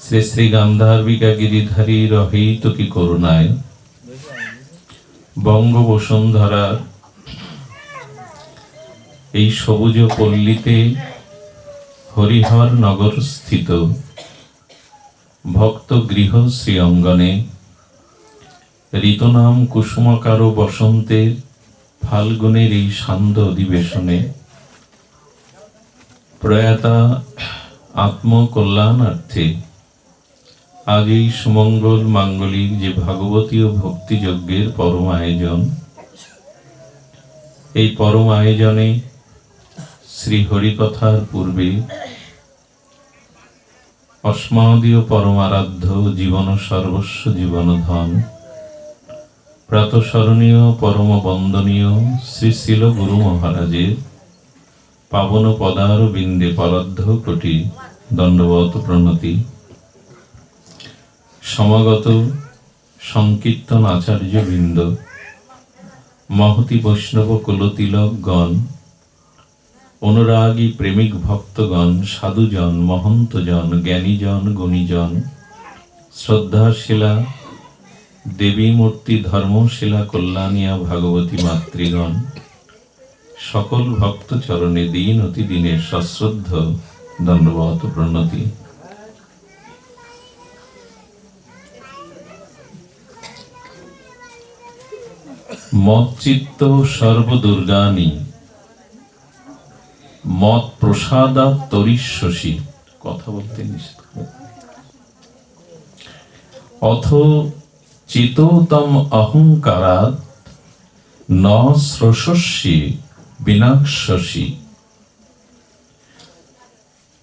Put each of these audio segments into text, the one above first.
শ্রী শ্রী গান্ধার্বিকা গিরিধারী রহিত কি করুণায় বঙ্গ বসুন্ধরার এই সবুজ পল্লীতে হরিহর নগর স্থিত ভক্ত গৃহ শ্রী অঙ্গনে ঋতুনাম কুসুমকার বসন্তের ফাল্গুনের এই সান্ধ্য অধিবেশনে প্রয়াতা আত্মকল্যাণার্থে আজ এই সুমঙ্গল মাঙ্গলিক যে ভাগবতী ও ভক্তিযজ্ঞের পরম আয়োজন, এই পরম আয়োজনে শ্রী হরিকথার পূর্বে অস্মাদীয় পরমারাধ্য জীবন সর্বস্ব জীবন ধন প্রাতঃস্মরণীয় পরম বন্দনীয় শ্রী শিল গুরু মহারাজের পাবন পদার বিন্দে পরার্ধ কোটি দণ্ডবত প্রণতি। সমাগত সংকীর্তন আচার্য বৃন্দ, মহতি বৈষ্ণব কুলতিলকগণ, অনুরাগী প্রেমিক ভক্তগণ, সাধুজন, মহন্তজন, জ্ঞানীজন, গুণীজন, শ্রদ্ধাশীলা দেবী মূর্তি ধর্মশীলা কল্যাণিয়া ভাগবতী মাতৃগণ, সকল ভক্ত চরণে দিন অতি দিনের সশ্রদ্ধ দণ্ডবত প্রণতি। মচ্চিত্ত সর্বদুর্গানি মত প্রসাদা তরিষ্যসি। কথা বলতে নিষেধ। অথ চেতোতম অহংকারাৎ ন স্রোষস্যি বিনাশসি।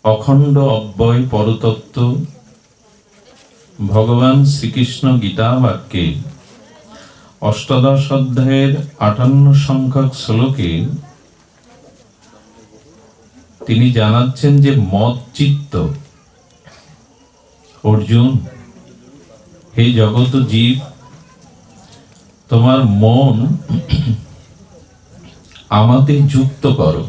অখণ্ড অব্যয় পরতত্ত্ব ভগবান শ্রীকৃষ্ণ গীতা বাক্যে অষ্টাদশ অধ্যায়ের 58 সংখ্যক শ্লোকে তিনি জানাচ্ছেন যে মত চিত্ত, অর্জুন, হে জগৎ জীব, তোমার মন আমাতে যুক্ত করো।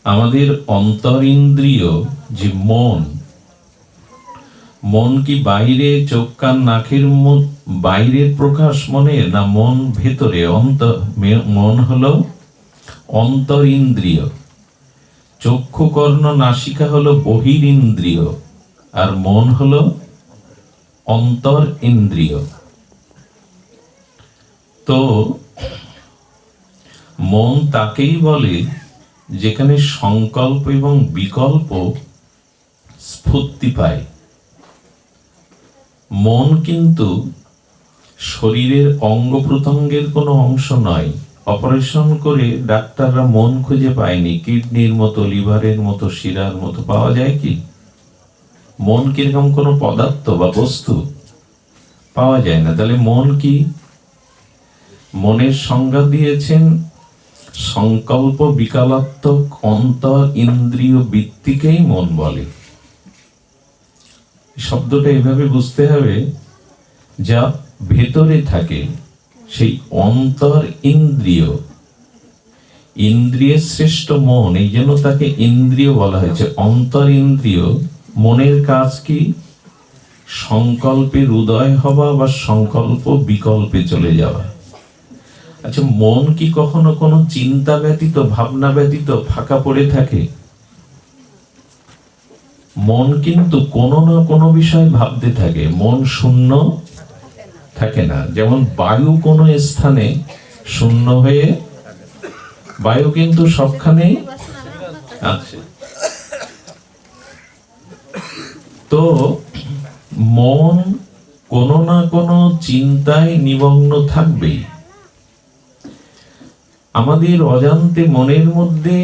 আমাদের অন্তরিন্দ্রিয় যে মন কি বাইরে চোখ কান নাকের বাইরের প্রকাশ মনের, না মন ভেতরে? মন হলো অন্তরিন্দ্রিয়, চক্ষু কর্ণ নাসিকা হলো বহিরিন্দ্রিয়, আর মন হলো অন্তর ইন্দ্রিয়। তো মন তাকেই বলে যেখানে সংকল্প এবং বিকল্প স্ফূর্তি পায়। মন কিন্তু শরীরের অঙ্গ প্রত্যঙ্গের কোনো অংশ নয়। অপারেশন করে ডাক্তাররা মন খুঁজে পায়নি। কিডনির মতো, লিভারের মতো, শিরার মতো পাওয়া যায় কি? মন কিরকম কোনো পদার্থ বা বস্তু পাওয়া যায় না। তাহলে মন কি? মনের সংজ্ঞা দিয়েছেন সংকল্প বিকলাত্মক অন্তর ইন্দ্রিয় বৃত্তিকেই মন বলে। শব্দটা এভাবে বুঝতে হবে, যা ভেতরে থাকে সেই অন্তর ইন্দ্রিয়, ইন্দ্রিয়ের শ্রেষ্ঠ মন, এই জন্য তাকে ইন্দ্রিয় বলা হয়েছে। অন্তর ইন্দ্রিয় মনের কাজ কি? সংকল্পের উদয় হওয়া বা সংকল্প বিকল্পে চলে যাওয়া। আচ্ছা, মন কি কখনো কোনো চিন্তা ব্যতীত, ভাবনা ব্যতীত ফাঁকা পড়ে থাকে? মন কিন্তু কোনো না কোনো বিষয় ভাবতে থাকে। মন শূন্য থাকে না। যেমন বায়ু কোনো স্থানে শূন্য হয়ে, বায়ু কিন্তু সবখানেই আছে। তো মন কোনো না কোনো চিন্তায় নিমগ্ন থাকবেই। আমাদের অজান্তে মনের মধ্যে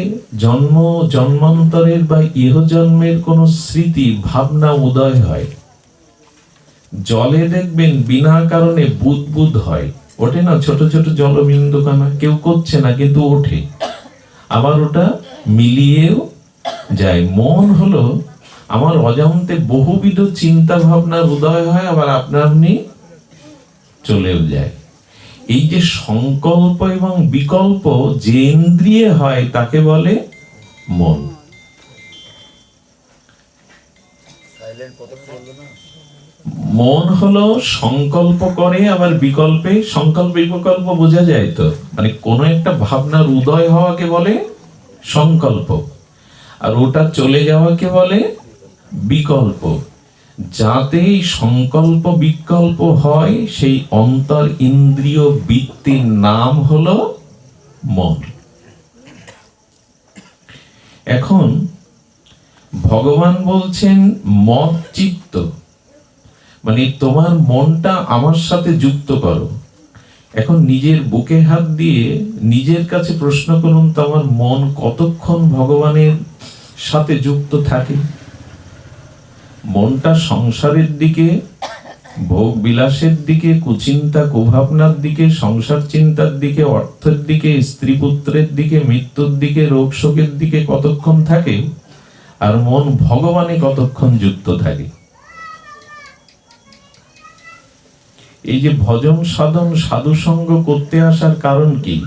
জন্মান্তরের বা ইহজন্মের কোনো স্মৃতি ভাবনা উদয় হয়। জলে দেখবেন বিনা কারণে বুদবুদ হয়, ওঠে না? ছোট ছোট জলবিন্দু কানা, কেউ করছে না কিন্তু ওঠে, আবার ওটা মিলিয়েও যায়। মন হলো আমার অজান্তে বহুবিধ চিন্তা ভাবনার উদয় হয়, আবার আপনি চলেও যায়। এই যে সংকল্প এবং বিকল্প যে ইন্দ্রিয়ে হয় তাকে বলে মন। মন হলো সংকল্প করে, আবার বিকল্পে সংকল্প বিকল্প বোঝা যায় তো, মানে কোনো একটা ভাবনার উদয় হওয়াকে বলে সংকল্প, আর ওটা চলে যাওয়াকে বলে বিকল্প। যাতেই সংকল্প বিকল্প হয় সেই অন্তর ইন্দ্রিয় বৃত্তির নাম হলো মন। এখন ভগবান বলছেন মদ চিত্ত, মানে তোমার মনটা আমার সাথে যুক্ত করো। এখন নিজের বুকে হাত দিয়ে নিজের কাছে প্রশ্ন করুন তো, আমার মন কতক্ষণ ভগবানের সাথে যুক্ত থাকে? মনটা সংসারের দিকে, ভোগ বিলাসের দিকে, কুচিন্তা কুভাবনার দিকে, সংসার চিন্তার দিকে, অর্থের দিকে, স্ত্রী পুত্রের দিকে, মৃত্যুর দিকে, রোগ শোকের দিকে কতক্ষণ থাকে, আর মন ভগবানে কতক্ষণ যুক্ত থাকে? এই যে ভজন সাধন সাধু সঙ্গ করতে আসার কারণ কি?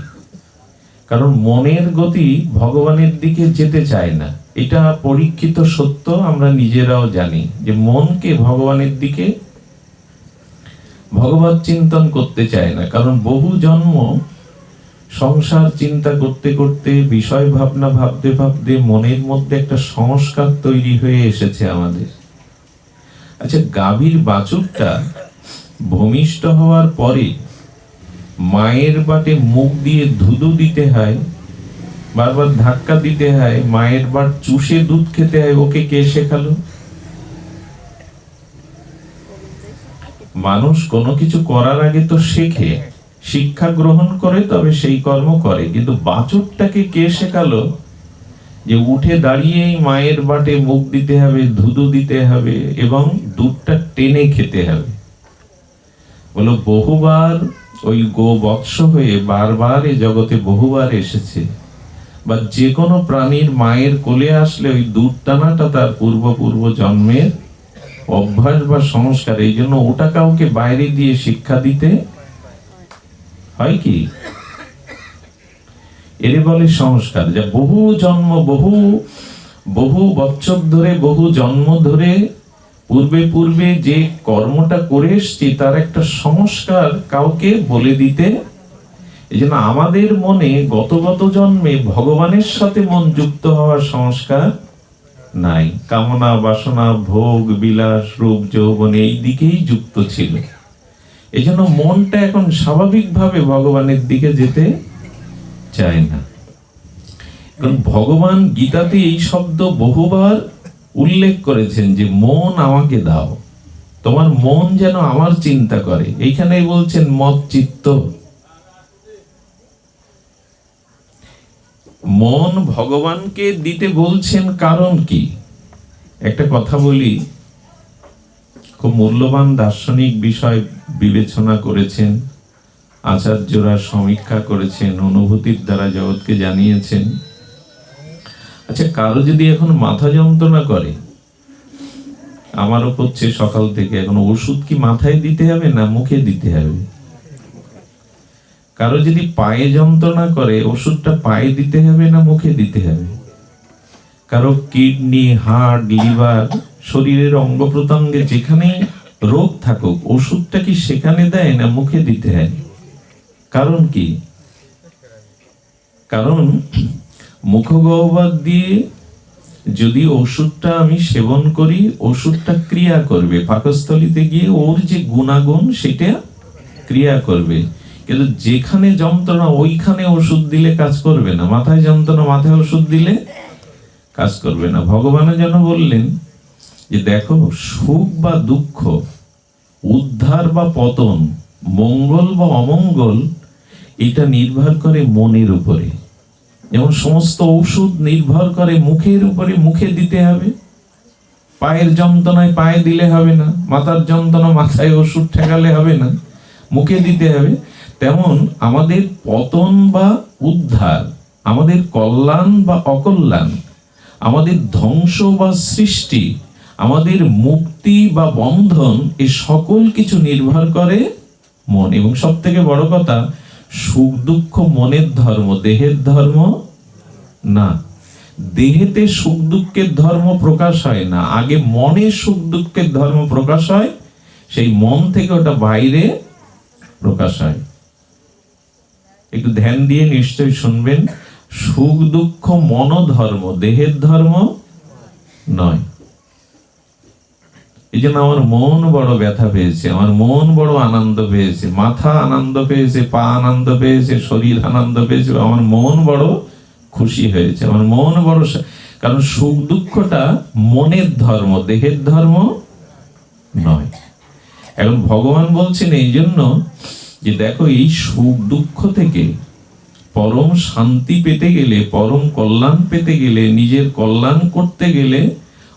কারণ মনের গতি ভগবানের দিকে যেতে চায় না। এটা পরীক্ষিত সত্য, আমরা নিজেরাও জানি যে মনকে ভগবানের দিকে, ভগবত চিন্তন করতে চায় না। কারণ বহু জন্ম সংসার চিন্তা করতে করতে, বিষয় ভাবনা ভাবতে ভাবতে মনের মধ্যে একটা সংস্কার তৈরি হয়ে এসেছে আমাদের। আচ্ছা, গাভীর বাছুরটা ভূমিষ্ঠ হওয়ার পরে মায়ের বাটে মুখ দিয়ে ধুধু দিতে হয়, বারবার ধাক্কা দিতে হয়, মায়ের বাট চুষে দুধ খেতে হয়, ওকে কে শেখালো? মানুষ কোনো কিছু করার আগে তো শেখে, শিক্ষা গ্রহণ করে, তবে সেই কর্ম করে। কিন্তু বাছুরটাকে কে শেখালো যে উঠে দাঁড়িয়েই মায়ের বাটে মুখ দিতে হবে, ধুধু দিতে হবে এবং দুধটা টেনে খেতে হবে? বলো, বহুবার ওই গো বৎস হয়ে বারবার এই জগতে বহুবার এসেছে, বা যে কোনো প্রাণীর মায়ের কোলে আসলে ওই দুধ টানাটা তার পূর্ব জন্মের অভ্যাস বা সংস্কার। এই জন্য ওটা কাউকে বাইরে দিয়ে শিক্ষা দিতে হয় কি? এর বলে সংস্কার, যা বহু জন্ম, বহু বৎসর ধরে, বহু জন্ম ধরে পূর্বে যে কর্মটা করে এসছি তার একটা সংস্কার কাউকে বলে দিতে। এই জন্য আমাদের মনে গত জন্মে ভগবানের সাথে মন যুক্ত হওয়ার সংস্কার নাই। কামনা বাসনা, ভোগ বিলাস, রূপ যৌবন এই দিকেই যুক্ত ছিল। এই জন্য মনটা এখন স্বাভাবিকভাবে ভগবানের দিকে যেতে চায় না। কারণ ভগবান গীতাতে এই শব্দ বহুবার উল্লেখ করেছেন যে মন আমাকে দাও, তোমার মন যেন আমার চিন্তা করে। এইখানেই বলছেন মদ চিত্ত। মন ভগবানকে দিতে বলছেন কারণ কি? একটা কথা বলি, খুব মূল্যবান দার্শনিক বিষয় বিবেচনা করেছেন আচার্যরা, সমীক্ষা করেছেন, অনুভূতির দ্বারা জগৎকে জানিয়েছেন। আচ্ছা, কারো যদি এখন মাথা যন্ত্রণা করে, আমারও করছে সকাল থেকে, এখন ওষুধ কি মাথায় দিতে হবে না মুখে দিতে হবে? কারো যদি পায়ে যন্ত্রণা করে, ওষুধটা পায়ে দিতে হবে না মুখে দিতে হবে? কারো কিডনি, হার্ট, লিভার, শরীরের অঙ্গ প্রত্যঙ্গে যেখানেই রোগ থাকুক, ওষুধটা কি সেখানে দেয় না মুখে দিতে হয়? কারণ কি? কারণ মুখগহ্বর দিয়ে যদি ওষুধটা আমি সেবন করি, ওষুধটা ক্রিয়া করবে, পাকস্থলীতে গিয়ে ওর যে গুণাগুণ সেটা ক্রিয়া করবে। কিন্তু যেখানে যন্ত্রণা ওইখানে ওষুধ দিলে কাজ করবে না। মাথায় যন্ত্রণা, মাথায় ওষুধ দিলে কাজ করবে না। ভগবান যেন বললেন যে দেখো, সুখ বা দুঃখ, উদ্ধার বা পতন, মঙ্গল বা অমঙ্গল, এটা নির্ভর করে মনের উপরে। যেমন সমস্ত ঔষধ নির্ভর করে মুখের উপরে, মুখে দিতে হবে। পায়ের যন্ত্রণায় পায়ে দিলে হবে না, মাথার যন্ত্রণা মাথায় ওষুধ ঠেকালে হবে না, মুখে দিতে হবে। তেমন আমাদের পতন বা উদ্ধার, আমাদের কল্যাণ বা অকল্যাণ, আমাদের ধ্বংস বা সৃষ্টি, আমাদের মুক্তি বা বন্ধন, এই সকল কিছু নির্ভর করে মন। এবং সব থেকে বড় কথা, সুখ দুঃখ মনের ধর্ম, দেহের ধর্ম না। দেহেতে সুখ দুঃখের ধর্ম প্রকাশ হয় না, আগে মনে সুখ দুঃখের ধর্ম প্রকাশ হয়, সেই মন থেকে ওটা বাইরে প্রকাশ হয়। একটু ধ্যান দিয়ে নিশ্চয়ই শুনবেন, সুখ দুঃখ মনোধর্ম, দেহের ধর্ম নয়। এই জন্য আমার মন বড় ব্যথা পেয়েছে, আমার মন বড় আনন্দ পেয়েছে, মাথা আনন্দ পেয়েছে, পা আনন্দ পেয়েছে, শরীর আনন্দ পেয়েছে, আমার মন বড় খুশি হয়েছে, আমার মন বড়। কারণ সুখ দুঃখটা মনের ধর্ম, দেহের ধর্ম নয়। এখন ভগবান বলছেন এই জন্য যে দেখো, এই সুখ দুঃখ থেকে পরম শান্তি পেতে গেলে, পরম কল্যাণ পেতে গেলে, নিজের কল্যাণ করতে গেলে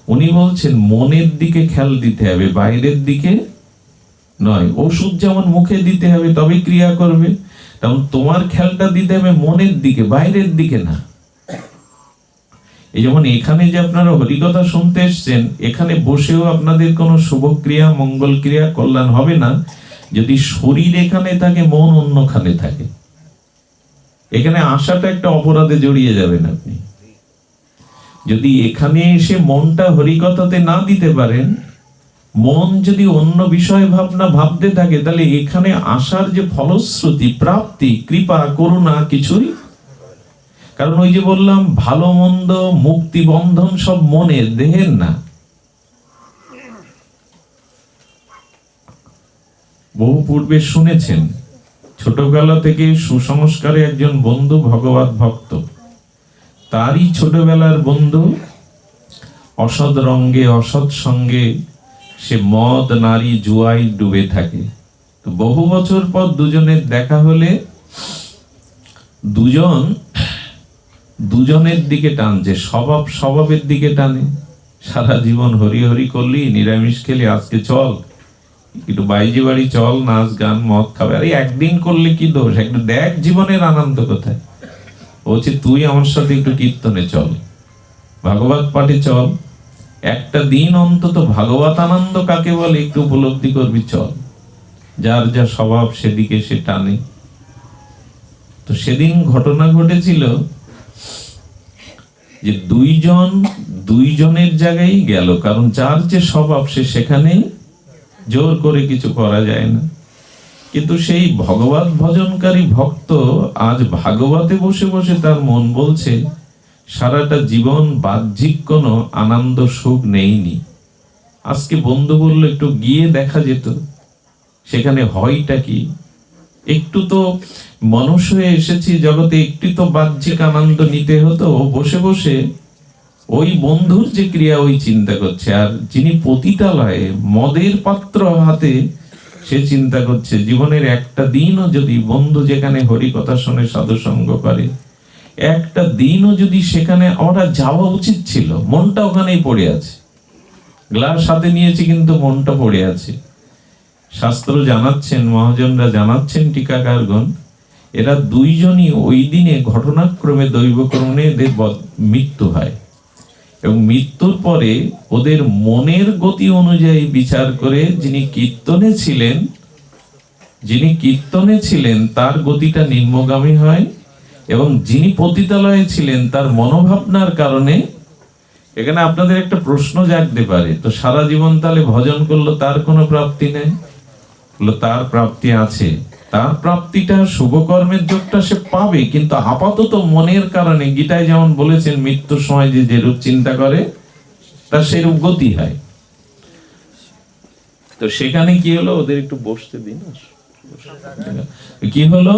উনি বলছেন মনের দিকে খেয়াল দিতে হবে, বাইরের দিকে নয়। ওষুধ যেমন মুখে দিতে হবে তবে ক্রিয়া করবে, তেমন তোমার খেয়ালটা দিতে হবে মনের দিকে, বাইরের দিকে না। এই যেমন এখানে যে আপনারা হরিকথা শুনতে এসছেন, এখানে বসেও আপনাদের কোনো শুভক্রিয়া, মঙ্গল ক্রিয়া, কল্যাণ হবে না যদি শরীর এখানে থাকে, মন অন্যখানে থাকে। এখানে আসাটা একটা অপরাধে জড়িয়ে যাবেন আপনি। যদি এখানে এসে মনটা হরিকথাতে না দিতে পারেন, মন যদি অন্য বিষয় ভাবনা ভাবতে থাকে, তাহলে এখানে আসার যে ফলশ্রুতি, প্রাপ্তি, কৃপা, করুণা কিছুই। কারণ ওই যে বললাম, ভালো মন্দ, মুক্তি, বন্ধন সব মনের, দেহের না। বহু পূর্বে শুনেছেন, ছোটবেলা থেকে সুসংস্কারে একজন বন্ধু ভগবত ভক্ত, তারই ছোটবেলার বন্ধু অসৎ রঙ্গে, অসৎ সঙ্গে সে মদ, নারী, জুয়ায় ডুবে থাকে। তো বহু বছর পর দুজনের দেখা হলে দুজনের দিকে টানছে, স্বভাবের দিকে টানে। সারা জীবন হরি হরি করলি, নিরামিষ খেলি, আজকে চল একটু বাইজি বাড়ি চল, নাচ গান মদ খাবে। আরে একদিন করলে কি দোষ, একটু দেখ জীবনের আনন্দ কোথায়। বলছে তুই আমার সাথে একটু কীর্তনে চল, ভাগবত পাঠে চল, একটা দিন অন্তত ভাগবত আনন্দ কাকে বলে একটু উপলব্ধি করবি, চল। যার যা স্বভাব সেদিকে সে টানে। তো সেদিন ঘটনা ঘটেছিল যে দুইজনের জায়গায় গেল, কারণ যার যে স্বভাব সে সেখানেই, জোর করে কিছু করা যায় না। কিন্তু সেই ভগবত ভজনকারী ভক্ত আজ ভাগবতে বসে বসে তার মন বলছে সারাটা জীবন বাহ্যিক কোনো আনন্দ সুখ নেইনি। আজকে বন্ধু বলল একটু গিয়ে দেখা যেত, সেখানে হয়টা কি। একটু তো মানুষ হয়ে এসেছি জগতে, একটু তো বাহ্যিক আনন্দ নিতে হতো। ও বসে বসে ওই বন্ধুর যে ক্রিয়া ওই চিন্তা করছে, আর যিনি পতিতালয়ে মদের পাত্র হাতে, সে চিন্তা করছে জীবনের একটা দিনও যদি বন্ধু যেখানে হরিকথা শুনে সাধুসঙ্গ করে, একটা দিনও যদি সেখানে আমরা যাওয়া উচিত ছিল। মনটা ওখানেই পড়ে আছে, গ্লাস হাতে নিয়েছি কিন্তু মনটা পড়ে আছে। শাস্ত্র জানাচ্ছেন, মহাজনরা জানাচ্ছেন, টিকাকারগণ, এরা দুইজনই ওই দিনে ঘটনাক্রমে, দৈবক্রমে এদের মৃত্যু হয়, এবং মৃত্যুর পরে ওদের মনের গতি অনুযায়ী বিচার করে যিনি কীর্তনে ছিলেন তার গতিটা নিম্নগামী হয়, এবং যিনি পতিতালয়ে ছিলেন তার মনোভাবনার কারণে। এখানে আপনাদের একটা প্রশ্ন জাগতে পারে, তো সারা জীবন তাহলে ভজন করলো, তার কোনো প্রাপ্তি নেই? তার প্রাপ্তি আছে, তার প্রাপ্তিটা শুভকর্মের যোগটা সে পাবে, কিন্তু আপাতত মনের কারণে, গীতায় যেমন বলেছেন মৃত্যুর সময় যে যেরূপ চিন্তা করে তার সেরূপ গতি হয়। তো সেখানে কি হলো, ওদের একটু বসতে দিন, কি হলো,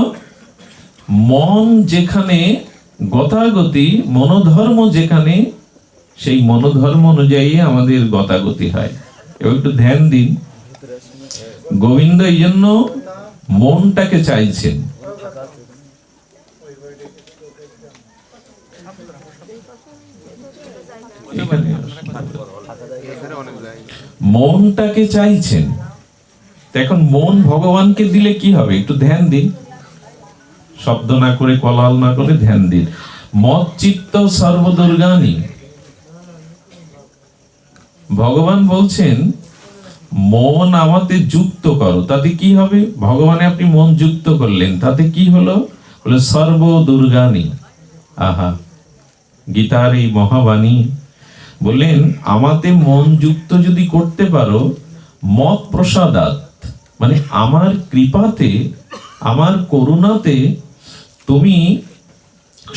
মন যেখানে গতাগতি, মনোধর্ম যেখানে, সেই মনোধর্ম অনুযায়ী আমাদের গতাগতি হয়। এবং একটু ধ্যান দিন, গোবিন্দ এই জন্য মনটাকে চাইছেন। মনটাকে চাইছেন। এখন মন ভগবানকে দিলে কি হবে, একটু ধ্যান দিন, শব্দ না করে, কলাল না করে ধ্যান দিন। মত চিত্ত সর্বদুর্গানি, ভগবান বলছেন মন আমাতে যুক্ত করো, তাতে কি হবে? ভগবানে আপনি মন যুক্ত করলেন, তাতে কি হলো? বলে সর্ব দুর্গানি। আহা, গীতার এই মহাবাণী। বললেন আমাতে মন যুক্ত যদি করতে পারো, মত প্রসাদাত, মানে আমার কৃপাতে, আমার করুণাতে তুমি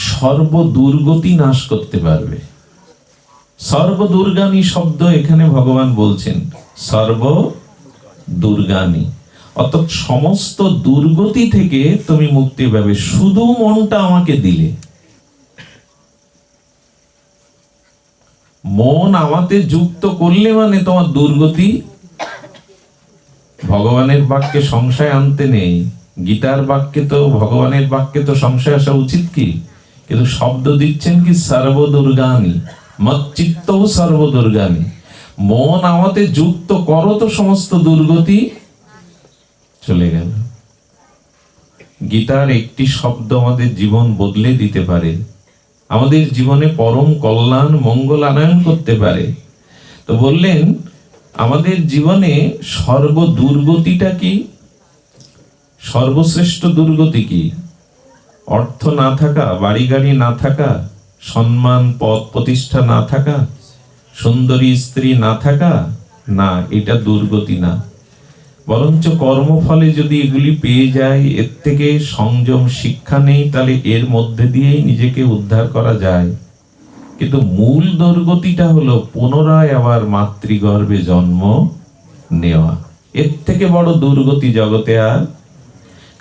সর্বদুর্গতি নাশ করতে পারবে। সর্বদুর্গানি শব্দ এখানে ভগবান বলছেন, সর্বদুর্গানি, অর্থাৎ সমস্ত দুর্গতি থেকে তুমি মুক্তি পাবে, শুধু মনটা আমাকে দিলে। মন আমাতে যুক্ত করলে মানে তোমার দুর্গতি। ভগবানের বাক্যে সংশয় আনতে নেই, গীতার বাক্যে তো, ভগবানের বাক্যে তো সংশয় আসা উচিত কি, কিন্তু শব্দ দিচ্ছেন কি সর্বদুর্গানি, মচ্চিত্ত সর্বদুর্গানি। মন আমাতে যুক্ত করো তো সমস্ত দুর্গতি চলে গেল। গীতার একটি শব্দ আমাদের জীবন বদলে দিতে পারে, আমাদের জীবনে পরম কল্যাণ মঙ্গল আনয়ন করতে পারে। তো বললেন আমাদের জীবনে সর্বদুর্গতিটা কি, সর্বশ্রেষ্ঠ দুর্গতি কি? অর্থ না থাকা, বাড়ি গাড়ি না থাকা, সম্মান পদ প্রতিষ্ঠা না থাকা, সুন্দরী স্ত্রী না থাকা, না, এটা দুর্গতি না। বরঞ্চ কর্মফলে যদি এগুলি পেয়ে যায়, এর থেকে সংযম শিক্ষা নেই, তাহলে এর মধ্যে দিয়েই নিজেকে উদ্ধার করা যায়। কিন্তু মূল দুর্গতিটা হলো পুনরায় আবার মাতৃগর্ভে জন্ম নেওয়া। এর থেকে বড় দুর্গতি জগতে আর,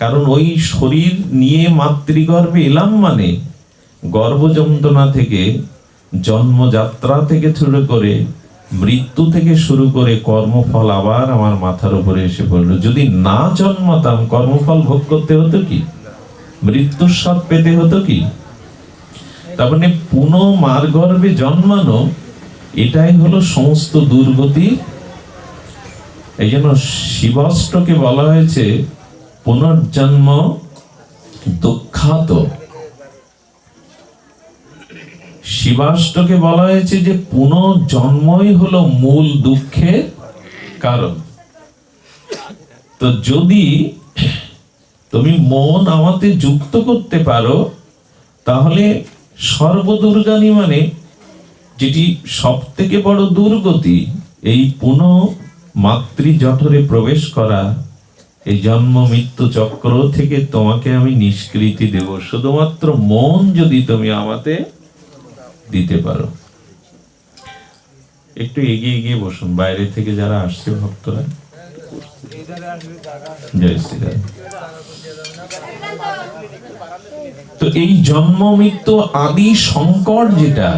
কারণ ওই শরীর নিয়ে মাতৃগর্ভে এলাম মানে গর্ভ যন্ত্রণা থেকে, জন্মযাত্রা থেকে শুরু করে, মৃত্যু থেকে শুরু করে কর্মফল আবার আমার মাথার উপরে এসে পড়লো। যদি না জন্মাতাম কর্মফল ভোগ করতে হতো কি, মৃত্যুর স্বাদ পেতে হতো কি? তার মানে পুনঃ মার গর্ভে জন্মানো, এটাই হলো সমস্ত দুর্গতি। এই জন্য শিবাষ্টকে বলা হয়েছে পুনর্জন্ম দুঃখাত। শিবাষ্টকে বলা হয়েছে যে পুনর্জন্মই হলো মূল দুঃখের কারণ। তো যদি তুমি মন আমাতে যুক্ত করতে পারো, তাহলে সর্বদুর্গানি মানে যেটি সব থেকে বড় দুর্গতি, এই পুনঃ মাতৃ জঠরে প্রবেশ করা, এই জন্ম মৃত্যু চক্র থেকে তোমাকে আমি নিষ্কৃতি দেব, শুধুমাত্র মন যদি তুমি আমাতে দিতে পারো। একটু এগিয়ে গিয়ে বসুন, বাইরে থেকে যারা আসছে ভক্তরা। জয় শ্রীরাম। তো এই জন্ম মৃত্যু আদি সংকট যেটা,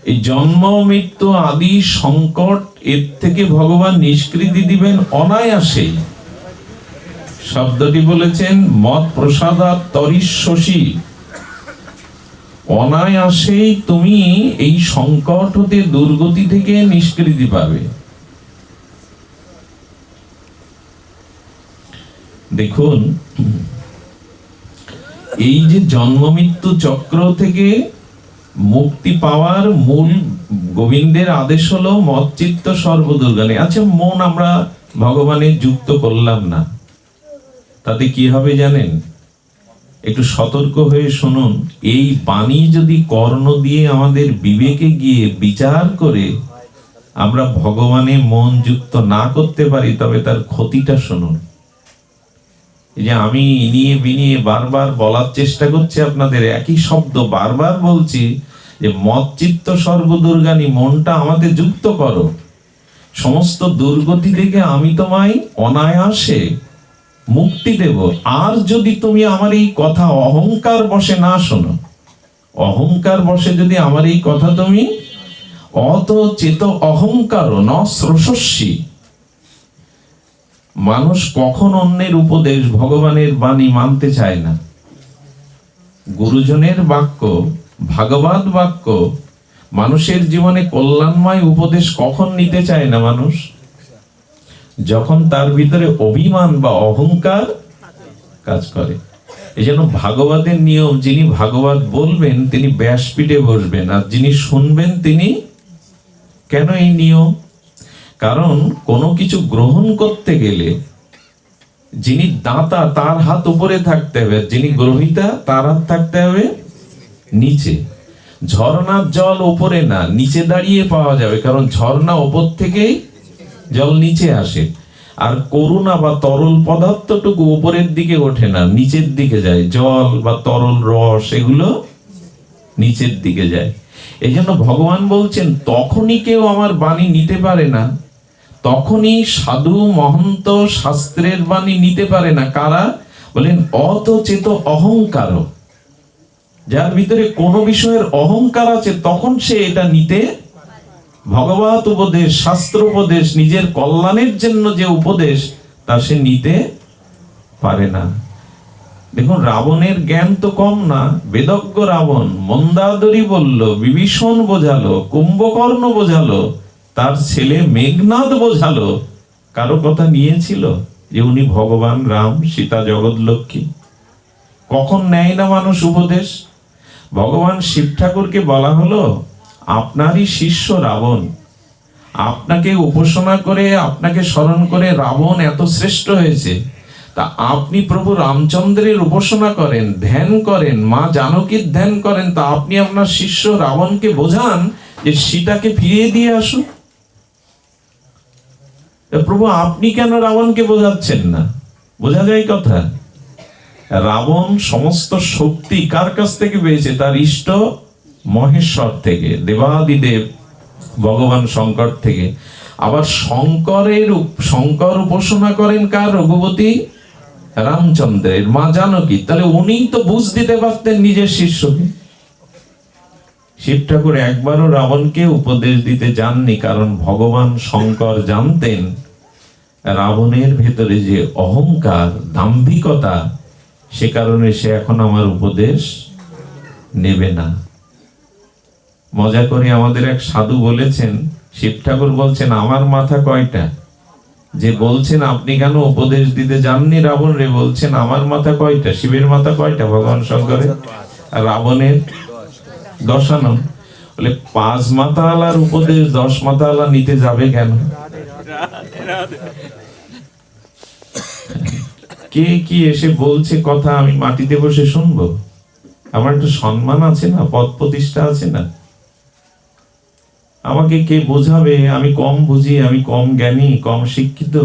এই জন্ম মৃত্যু আদি সংকট, এর থেকে ভগবান নিষ্কৃতি দিবেন অনায়াসেই। শব্দটি বলেছেন মত প্রসাদাৎ তরিষ্যসি, অনায়াসেই তুমি এই সংকট হতে, দুর্গতি থেকে নিষ্কৃতি পাবে। দেখুন, এই যে জন্ম মৃত্যু চক্র থেকে মুক্তি পাওয়ার মূল গোবিন্দের আদেশ হলো মচ্চিত্ত সর্বদুর্গানি। আচ্ছা, মন আমরা ভগবানের যুক্ত করলাম না, তাতে কি হবে জানেন? একটু সতর্ক হয়ে শুনুন। এই বাণী যদি কর্ণ দিয়ে আমাদের বিবেকে গিয়ে বিচার করে আমরা ভগবানে মন যুক্ত না করতে পারি, তবে তার ক্ষতিটা শুনুন। এই যে আমি ইনিয়ে বিনিয়ে বারবার বলার চেষ্টা করছি আপনাদের, একই শব্দ বারবার বলছি যে মচ্চিত্ত সর্বদুর্গানি, মনটা আমাদের যুক্ত করো, সমস্ত দুর্গতি থেকে আমি তোমায় অনায়াসে মুক্তি দেব। আর যদি তুমি আমার এই কথা অহংকার বশে না শোনো, অহংকার বশে যদি আমার এই কথা তুমি, অত চেত অহংকার ন শ্রোষস্যি, মানুষ কখন অন্যের উপদেশ, ভগবানের বাণী মানতে চায় না। গুরুজনের বাক্য, ভাগবত বাক্য, মানুষের জীবনে কল্যাণময় উপদেশ কখন নিতে চায় না মানুষ? যখন তার ভিতরে অভিমান বা অহংকার কাজ করে। এই জন্য ভাগবতের নিয়ম, যিনি ভাগবত বলবেন তিনি ব্যাসপীঠে বসবেন, আর যিনি শুনবেন তিনি। কেন এই নিয়ম? কারণ কোনো কিছু গ্রহণ করতে গেলে যিনি দাতা তার হাত উপরে থাকতে হবে, যিনি গ্রহিতা তার হাত থাকতে হবে নিচে। ঝর্ণার জল উপরে না, নিচে দাঁড়িয়ে পাওয়া যাবে, কারণ ঝর্ণা উপর থেকেই জল নিচে আসে। আর করুণা বা তরল পদার্থটুকু উপরের দিকে ওঠে না, নিচের দিকে যায়। জল বা তরল রস এগুলো নিচের দিকে যায়। এই জন্য ভগবান বলছেন তখনই কেউ আমার বাণী নিতে পারে না, তখনই সাধু মহন্ত শাস্ত্রের বাণী নিতে পারে না। কারা? বলেন অতচেত অহংকার, যার ভিতরে কোনো বিষয়ের অহংকার আছে তখন সে এটা নিতে, ভগবত উপদেশ, শাস্ত্র উপদেশ, নিজের কল্যাণের জন্য যে উপদেশ তা সে নিতে পারে না। দেখুন রাবণের জ্ঞান তো কম না। বেদজ্ঞ রাবণ মন্দাদরি বলল, বিভীষণ বোঝালো, কুম্ভকর্ণ বোঝালো, তার ছেলে মেঘনাদ বোঝালো, কারো কথা নিয়েছিল যে উনি ভগবান রাম, সীতা জগৎলক্ষ্মী? কখন নেয় না মানুষ উপদেশ? ভগবান শিব ঠাকুরকে বলা হলো, আপনারই শিষ্য রাবণ, আপনাকে উপাসনা করে, আপনাকে স্মরণ করে রাবণ এত শ্রেষ্ঠ হয়েছে, তা আপনি প্রভু রামচন্দ্রের উপাসনা করেন, ধ্যান করেন, মা জানকীর ধ্যান করেন, তা আপনি আপনার শিষ্য রাবণকে বোঝান যে সীতাকে ফিরিয়ে দিয়ে আসুন। প্রভু আপনি কেন রাবণকে বোঝাচ্ছেন না? বোঝা যায় কথা। রাবণ সমস্ত শক্তি কার কাছ থেকে পেয়েছে? তার ইষ্ট মহেশ্বর থেকে, দেবাদিদেব ভগবান শঙ্কর থেকে। আবার শঙ্কর উপাসনা করেন কার? রঘুপতি রামচন্দ্রের, মা জানকী। তাহলে উনি তো বুঝ দিতে পারতেন নিজের শিষ্যকে। শিব ঠাকুর একবারও রাবণকে উপদেশ দিতে যাননি, কারণ ভগবান শঙ্কর জানতেন রাবণের ভেতরে যে অহংকার, দাম্ভিকতা, সে কারণে সে এখন আমার উপদেশ নেবে না। মজা করে আমাদের এক সাধু বলেছেন, শিব ঠাকুর বলছেন আমার মাথা কয়টা? যে বলছেন আপনি কেন উপদেশ দিতে যাননি রাবণ রে, বলছেন আমার মাথা কয়টা? শিবের মাথা কয়টা? ভগবান শঙ্করের। আর রাবণের 10 আনা। বলে 5 মাথাওয়ালার উপদেশ 10 মাথাওয়ালা নিতে যাবে কেন? কে কি এসে বলছে কথা আমি মাটিতে বসে শুনবো? আমার একটা সম্মান আছে না, পদ প্রতিষ্ঠা আছে না? আমাকে কে বোঝাবে আমি কম বুঝি, আমি কম জ্ঞানী, কম শিক্ষিত?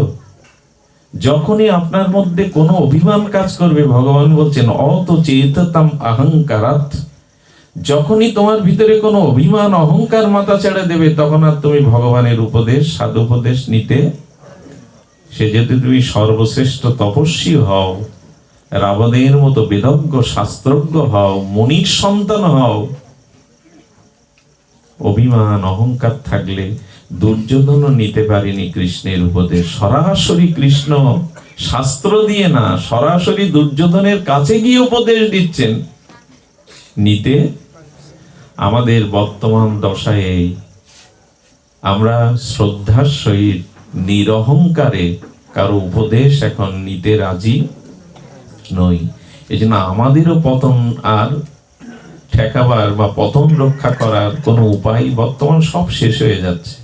যখনই আপনার মধ্যে কোনো অভিমান কাজ করবে, ভগবান বলছেন অতচেততাম অহংকারাৎ, যখনই তোমার ভিতরে কোনো অভিমান, অহংকার মাথা ছেড়ে দেবে, তখন আর তুমি ভগবানের উপদেশ, সাধু উপদেশ নিতে, সে যদি তুমি সর্বশ্রেষ্ঠ তপস্বী হও, রাবণের মতো বেদজ্ঞ শাস্ত্রজ্ঞ হও, মুনির সন্তান হও, অভিমান অহংকার থাকলে দুর্যোধনও নিতে পারেনি কৃষ্ণের উপদেশ। সরাসরি কৃষ্ণ শাস্ত্র দিয়ে না, সরাসরি দুর্যোধনের কাছে গিয়ে উপদেশ দিচ্ছেন, নিতে। আমাদের বর্তমান দশায় এই আমরা শ্রদ্ধার সহিত নিরহংকারে কারো উপদেশ এখন নিতে রাজি নই। এই জন্য আমাদেরও পতন আর ঠেকাবার বা পতন রক্ষা করার কোনো উপায় বর্তমান সব শেষ হয়ে যাচ্ছে।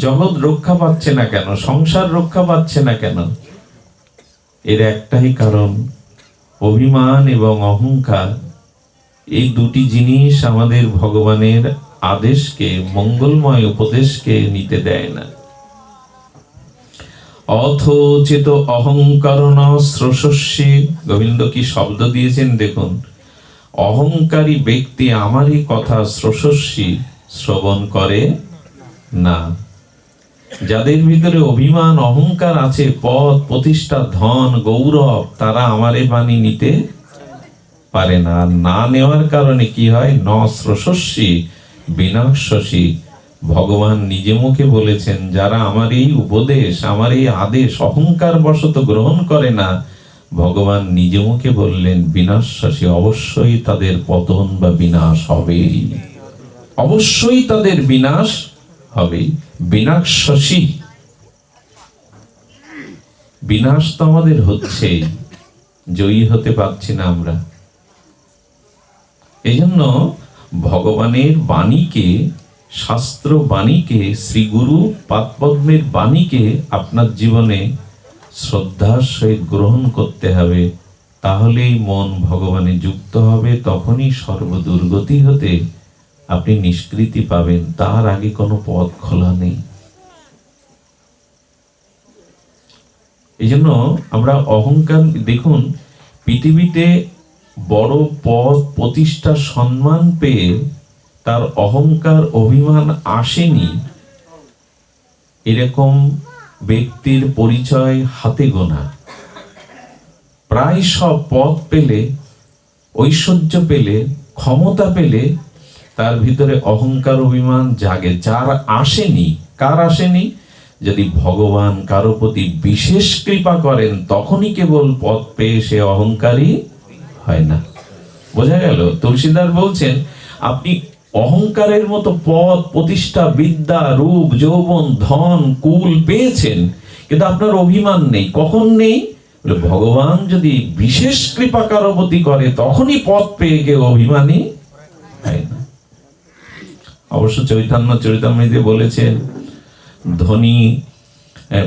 জগৎ রক্ষা পাচ্ছে না কেন? সংসার রক্ষা পাচ্ছে না কেন? এর একটাই কারণ, অভিমান এবং অহংকার। এই দুটি জিনিস আমাদের ভগবানের আদেশকে, মঙ্গলময় উপদেশকে নিতে দেয় না। অথচেত অহংকারণ শ্রোষস্যে, গোবিন্দ কি শব্দ দিয়েছেন দেখুন। অহংকারী ব্যক্তি আমারই কথা শ্রোষস্যি, শ্রবণ করে না। যাদের ভিতরে অভিমান অহংকার আছে, পদ প্রতিষ্ঠা, ধন গৌরব, তারা আমারে বাণী নিতে পারে না। না নেওয়ার কারণে কি হয়? ন শ্রোষস্যি বিনাশসি। ভগবান নিজে মুখে বলেছেন, যারা আমার এই উপদেশ, আমার এই আদেশ অহংকার বশত গ্রহণ করে না, ভগবান নিজে মুখে বললেন বিনাশসি, অবশ্যই তাদের পতন বা বিনাশ হবেই, অবশ্যই তাদের বিনাশ হবেই। বিনাশসি, বিনাশ তো আমাদের হচ্ছেই, জয়ী হতে পারছি না আমরা। এই জন্য ভগবানের বাণীকে, শাস্ত্র বাণীকে, শ্রী গুরু পাদপদ্মের বাণীকে আপনার জীবনে শ্রদ্ধার সহিত গ্রহণ করতে হবে, তাহলেই মন ভগবানে যুক্ত হবে। তখনই সর্বদুর্গতি হতে আপনি নিষ্কৃতি পাবেন, তার আগে কোনো পথ খোলা নেই। এই জন্য আমরা অহংকার, দেখুন পৃথিবীতে বড় পদ প্রতিষ্ঠা সম্মান পেয়ে তার অহংকার অভিমান আসেনি এরকম ব্যক্তির পরিচয় হাতে গোনা। প্রায় সব পদ পেলে, ঐশ্বর্য পেলে, ক্ষমতা পেলে তার ভিতরে অহংকার অভিমান জাগে। যার আসেনি, কার আসেনি? যদি ভগবান কারো প্রতি বিশেষ কৃপা করেন তখনই কেবল পদ পেয়ে সে অহংকারী হয় না। বোঝা গেল? তুলসীদাস বলছেন আপনি অহংকারের মতো পদ প্রতিষ্ঠা, বিদ্যা, রূপ, যৌবন, ধন, কুল পেয়েছেন, কিন্তু আপনার অভিমান নেই। কখন নেই? ভগবান যদি বিশেষ কৃপা কারো প্রতি করে তখনই পদ পেয়ে কেউ অভিমানী হয় না। অবশ্য চৈতন্য চরিতামৃতে বলেছেন, ধনী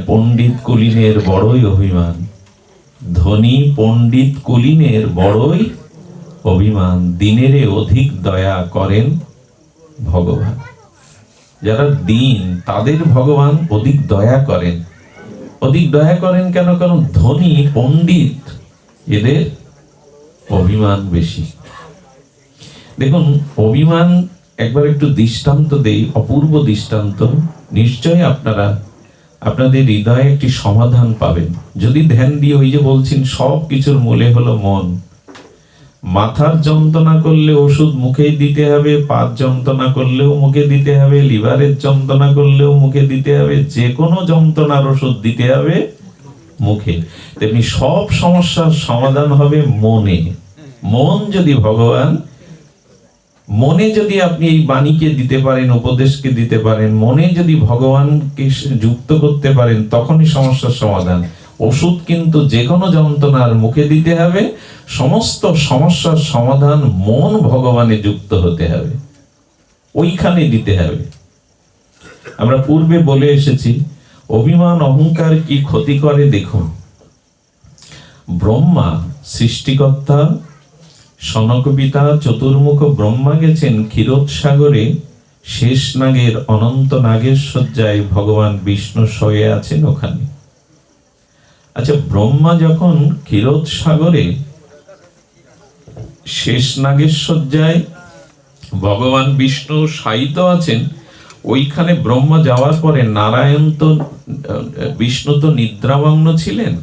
পণ্ডিত কুলীনের বড়ই অভিমান, ধনী পণ্ডিত কুলীনের বড়ই অভিমান, দিনেরে অধিক দয়া করেন ভগবান। যারা দিন তাদের ভগবান অধিক দয়া করেন। অধিক দয়া করেন কেন? কারণ ধনী পণ্ডিত এদের অভিমান বেশি। দেখুন অভিমান, একবার একটু দৃষ্টান্ত দেই, অপূর্ব দৃষ্টান্ত। নিশ্চয়ই আপনারা আপনাদের হৃদয়ে একটি সমাধান পাবেন যদি ধ্যান দিয়ে। ওই যে বলছেন সব কিছুর মূলে হলো মন। মাথার যন্ত্রণা করলে ওষুধ মুখেই দিতে হবে, পাত যন্ত্রণা করলেও মুখে দিতে হবে, লিভারের যন্ত্রণা করলেও মুখে দিতে হবে, যে কোনো যন্ত্রণার ওষুধ দিতে হবে মুখে। তেমনি সব সমস্যার সমাধান হবে মনে। মন যদি ভগবান, মনে যদি আপনি এই বাণীকে দিতে পারেন, উপদেশকে দিতে পারেন, মনে যদি ভগবানকে যুক্ত করতে পারেন, তখনই সমস্যার সমাধান। ওষুধ কিন্তু যে কোনো যন্ত্রণার মুখে দিতে হবে, সমস্ত সমস্যার সমাধান মন ভগবানে যুক্ত হতে হবে, ওইখানে দিতে হবে। আমরা পূর্বে বলে এসেছি অভিমান অহংকার কি ক্ষতি করে। দেখুন ব্রহ্মা সৃষ্টিকর্তা, সনক পিতা চতুর্মুখ ব্রহ্মা গেছেন ক্ষীরোদসাগরে, শেষ নাগের অনন্ত নাগের শয্যায় ভগবান বিষ্ণু শুয়ে আছেন ওখানে। আচ্ছা, ব্রহ্মা যখন ক্ষীরোদসাগরে শেষ নাগের শয্যায় ভগবান বিষ্ণু শায়িত আছেন, ওইখানে ব্রহ্মা যাওয়ার পরে নারায়ণ তো, বিষ্ণু তো নিদ্রামগ্ন ছিলেন।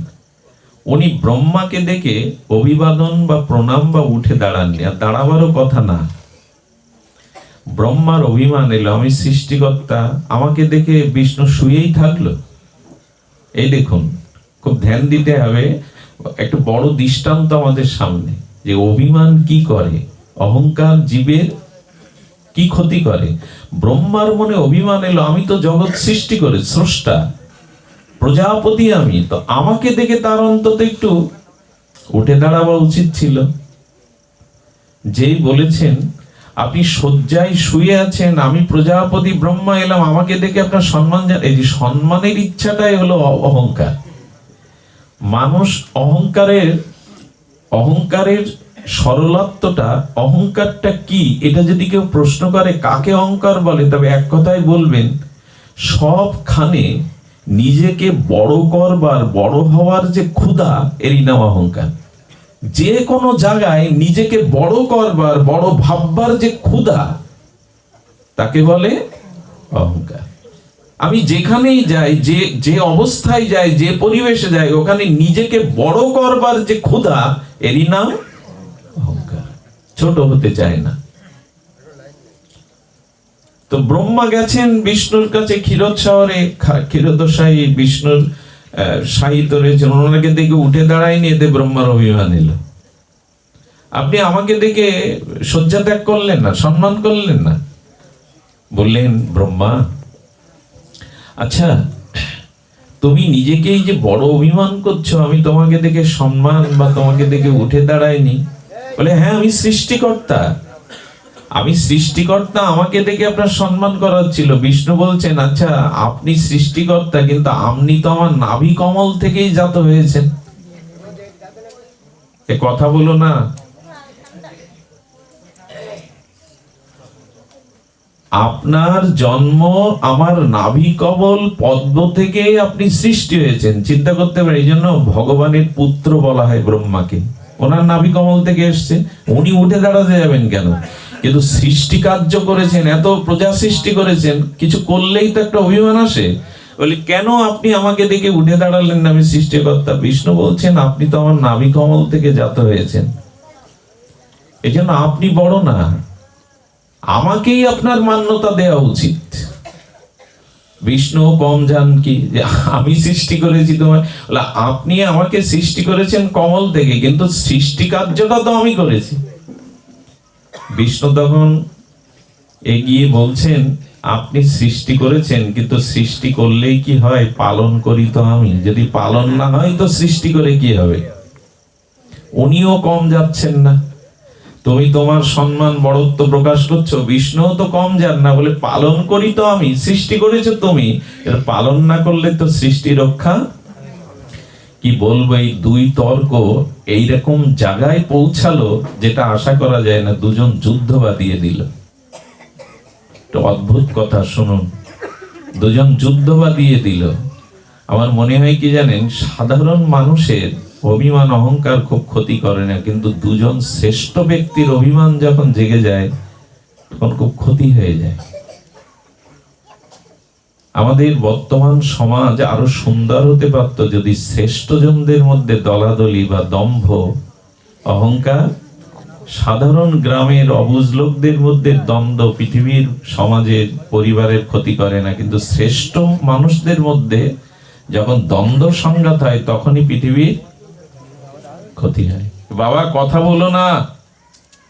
উনি ব্রহ্মাকে দেখে অভিবাদন বা প্রণাম বা উঠে দাঁড়াননি, আর দাঁড়াবারও কথা না। ব্রহ্মার অভিমান এলো, আমি সৃষ্টিকর্তা, আমাকে দেখে বিষ্ণু শুয়েই থাকলো। এই দেখুন, খুব ধ্যান দিতে হবে। একটা বড় দৃষ্টান্ত আমাদের সামনে যে অভিমান কি করে, অহংকার জীবের কি ক্ষতি করে। ব্রহ্মার মনে অভিমান এলো, আমি তো জগৎ সৃষ্টি করে স্রষ্টা, প্রজাপতি আমি, তো আমাকে দেখে তার অন্তত একটু উঠে দাঁড়াবা উচিত ছিল। যেই বলেছেন আপনি শয্যায় শুয়ে আছেন, আমি প্রজাপতি ব্রহ্মা এলাম, আমাকে দেখে আপনার সম্মান, এই যে সম্মানের ইচ্ছাটাই হলো অহংকার। মানুষ অহংকারের সরলত্বটা, অহংকারটা কি, এটা যদি কেউ প্রশ্ন করে কাকে অহংকার বলে, তবে এক কথাই বলবেন, সবখানে নিজেকে বড় করবার, বড় হওয়ার যে ক্ষুধা, এরই নাম অহংকার। যে কোনো জায়গায় নিজেকে বড় করবার, বড় ভাববার যে ক্ষুধা, তাকে বলে অহংকার। আমি যেখানেই যাই, যে অবস্থায় যাই, যে পরিবেশে যাই, ওখানে নিজেকে বড় করবার যে ক্ষুধা, এরই নাম অহংকার। ছোট হতে চায় না। তো ব্রহ্মা গেছেন বিষ্ণুর কাছে ক্ষীরোদসাগরে, ক্ষীরোদশায়ী বিষ্ণুর শায়িত রয়েছেন, ওনাকে দেখে উঠে দাঁড়ায়নি, এতে ব্রহ্মার অভিমান এলো। আপনি আমাকে দেখে শয্যা ত্যাগ করলেন না, সম্মান করলেন না। বললেন ব্রহ্মা, আচ্ছা তুমি নিজেকেই যে বড় অভিমান করছো, আমি তোমাকে দেখে সম্মান বা তোমাকে দেখে উঠে দাঁড়াইনি। বলে হ্যাঁ, আমি সৃষ্টিকর্তা, আমি সৃষ্টিকর্তা, আমাকে দেখে আপনার সম্মান করার ছিল। বিষ্ণু বলছেন, আচ্ছা আপনি সৃষ্টিকর্তা, কিন্তু আপনি তো আমার নাভি কমল থেকেই জাত হয়েছেন, এ কথা বলো না। আপনার জন্ম আমার নাভি কমল পদ্ম থেকে আপনি সৃষ্টি হয়েছেন, চিন্তা করতে পারে। এই জন্য ভগবানের পুত্র বলা হয় ব্রহ্মাকে, ওনার নাভি কমল থেকে এসছে। উনি উঠে দাঁড়াতে যাবেন কেন? কিন্তু সৃষ্টি কার্য করেছেন, এত প্রজা সৃষ্টি করেছেন, কিছু করলেই তো একটা অভিমান আসে। বলি কেন আপনি আমাকে দেখে উঠে দাঁড়ালেন না, আমি সৃষ্টিকর্তা। বিষ্ণু বলছেন, আপনি তো আমার নাভি কমল থেকে জাত হয়েছেন, এই জন্য আপনি বড় না, আমাকেই আপনার মান্যতা দেওয়া উচিত। বিষ্ণু কম জান কি যে আমি সৃষ্টি করেছি তোমায়? আপনি আমাকে সৃষ্টি করেছেন কমল থেকে, কিন্তু সৃষ্টি কার্যটা তো আমি করেছি। বিষ্ণু তখন এগিয়ে বলছেন, আপনি সৃষ্টি করেছেন, কিন্তু সৃষ্টি করলেই কি হয়? পালন করি তো আমি। যদি পালন না হয় তো সৃষ্টি করে কি হবে? উনিও কম যাচ্ছেন না। তুমি তোমার সম্মান বড়ত্ব প্রকাশ করছো, বিষ্ণু তো কম যান না, বলে পালন করি তো আমি। সৃষ্টি করেছো তুমি, পালন না করলে তো সৃষ্টি রক্ষা। কি বলবো, এই দুই তর্ক এইরকম জায়গায় পৌঁছালো যেটা আশা করা যায় না। দুজন যুদ্ধ বাঁধিয়ে দিল। একটা অদ্ভুত কথা শুনুন, দুজন যুদ্ধ বাঁধিয়ে দিল। আমার মনে হয় কি জানেন, সাধারণ মানুষের অভিমান অহংকার খুব ক্ষতি করে না, কিন্তু দুজন শ্রেষ্ঠ ব্যক্তির অভিমান যখন জেগে যায় তখন খুব ক্ষতি হয়ে যায়। আমাদের বর্তমান সমাজ আরো সুন্দর হতে পারত যদি শ্রেষ্ঠজনদের মধ্যে দলাদলি বা দম্ভ অহংকার, সাধারণ গ্রামের অবুঝ লোকদের মধ্যে দ্বন্দ্ব পৃথিবীর সমাজের পরিবারের ক্ষতি করে না, কিন্তু শ্রেষ্ঠ মানুষদের মধ্যে যখন দ্বন্দ্ব সংঘাত হয় তখনই পৃথিবীর ক্ষতি হয়। বাবা কথা বলো না,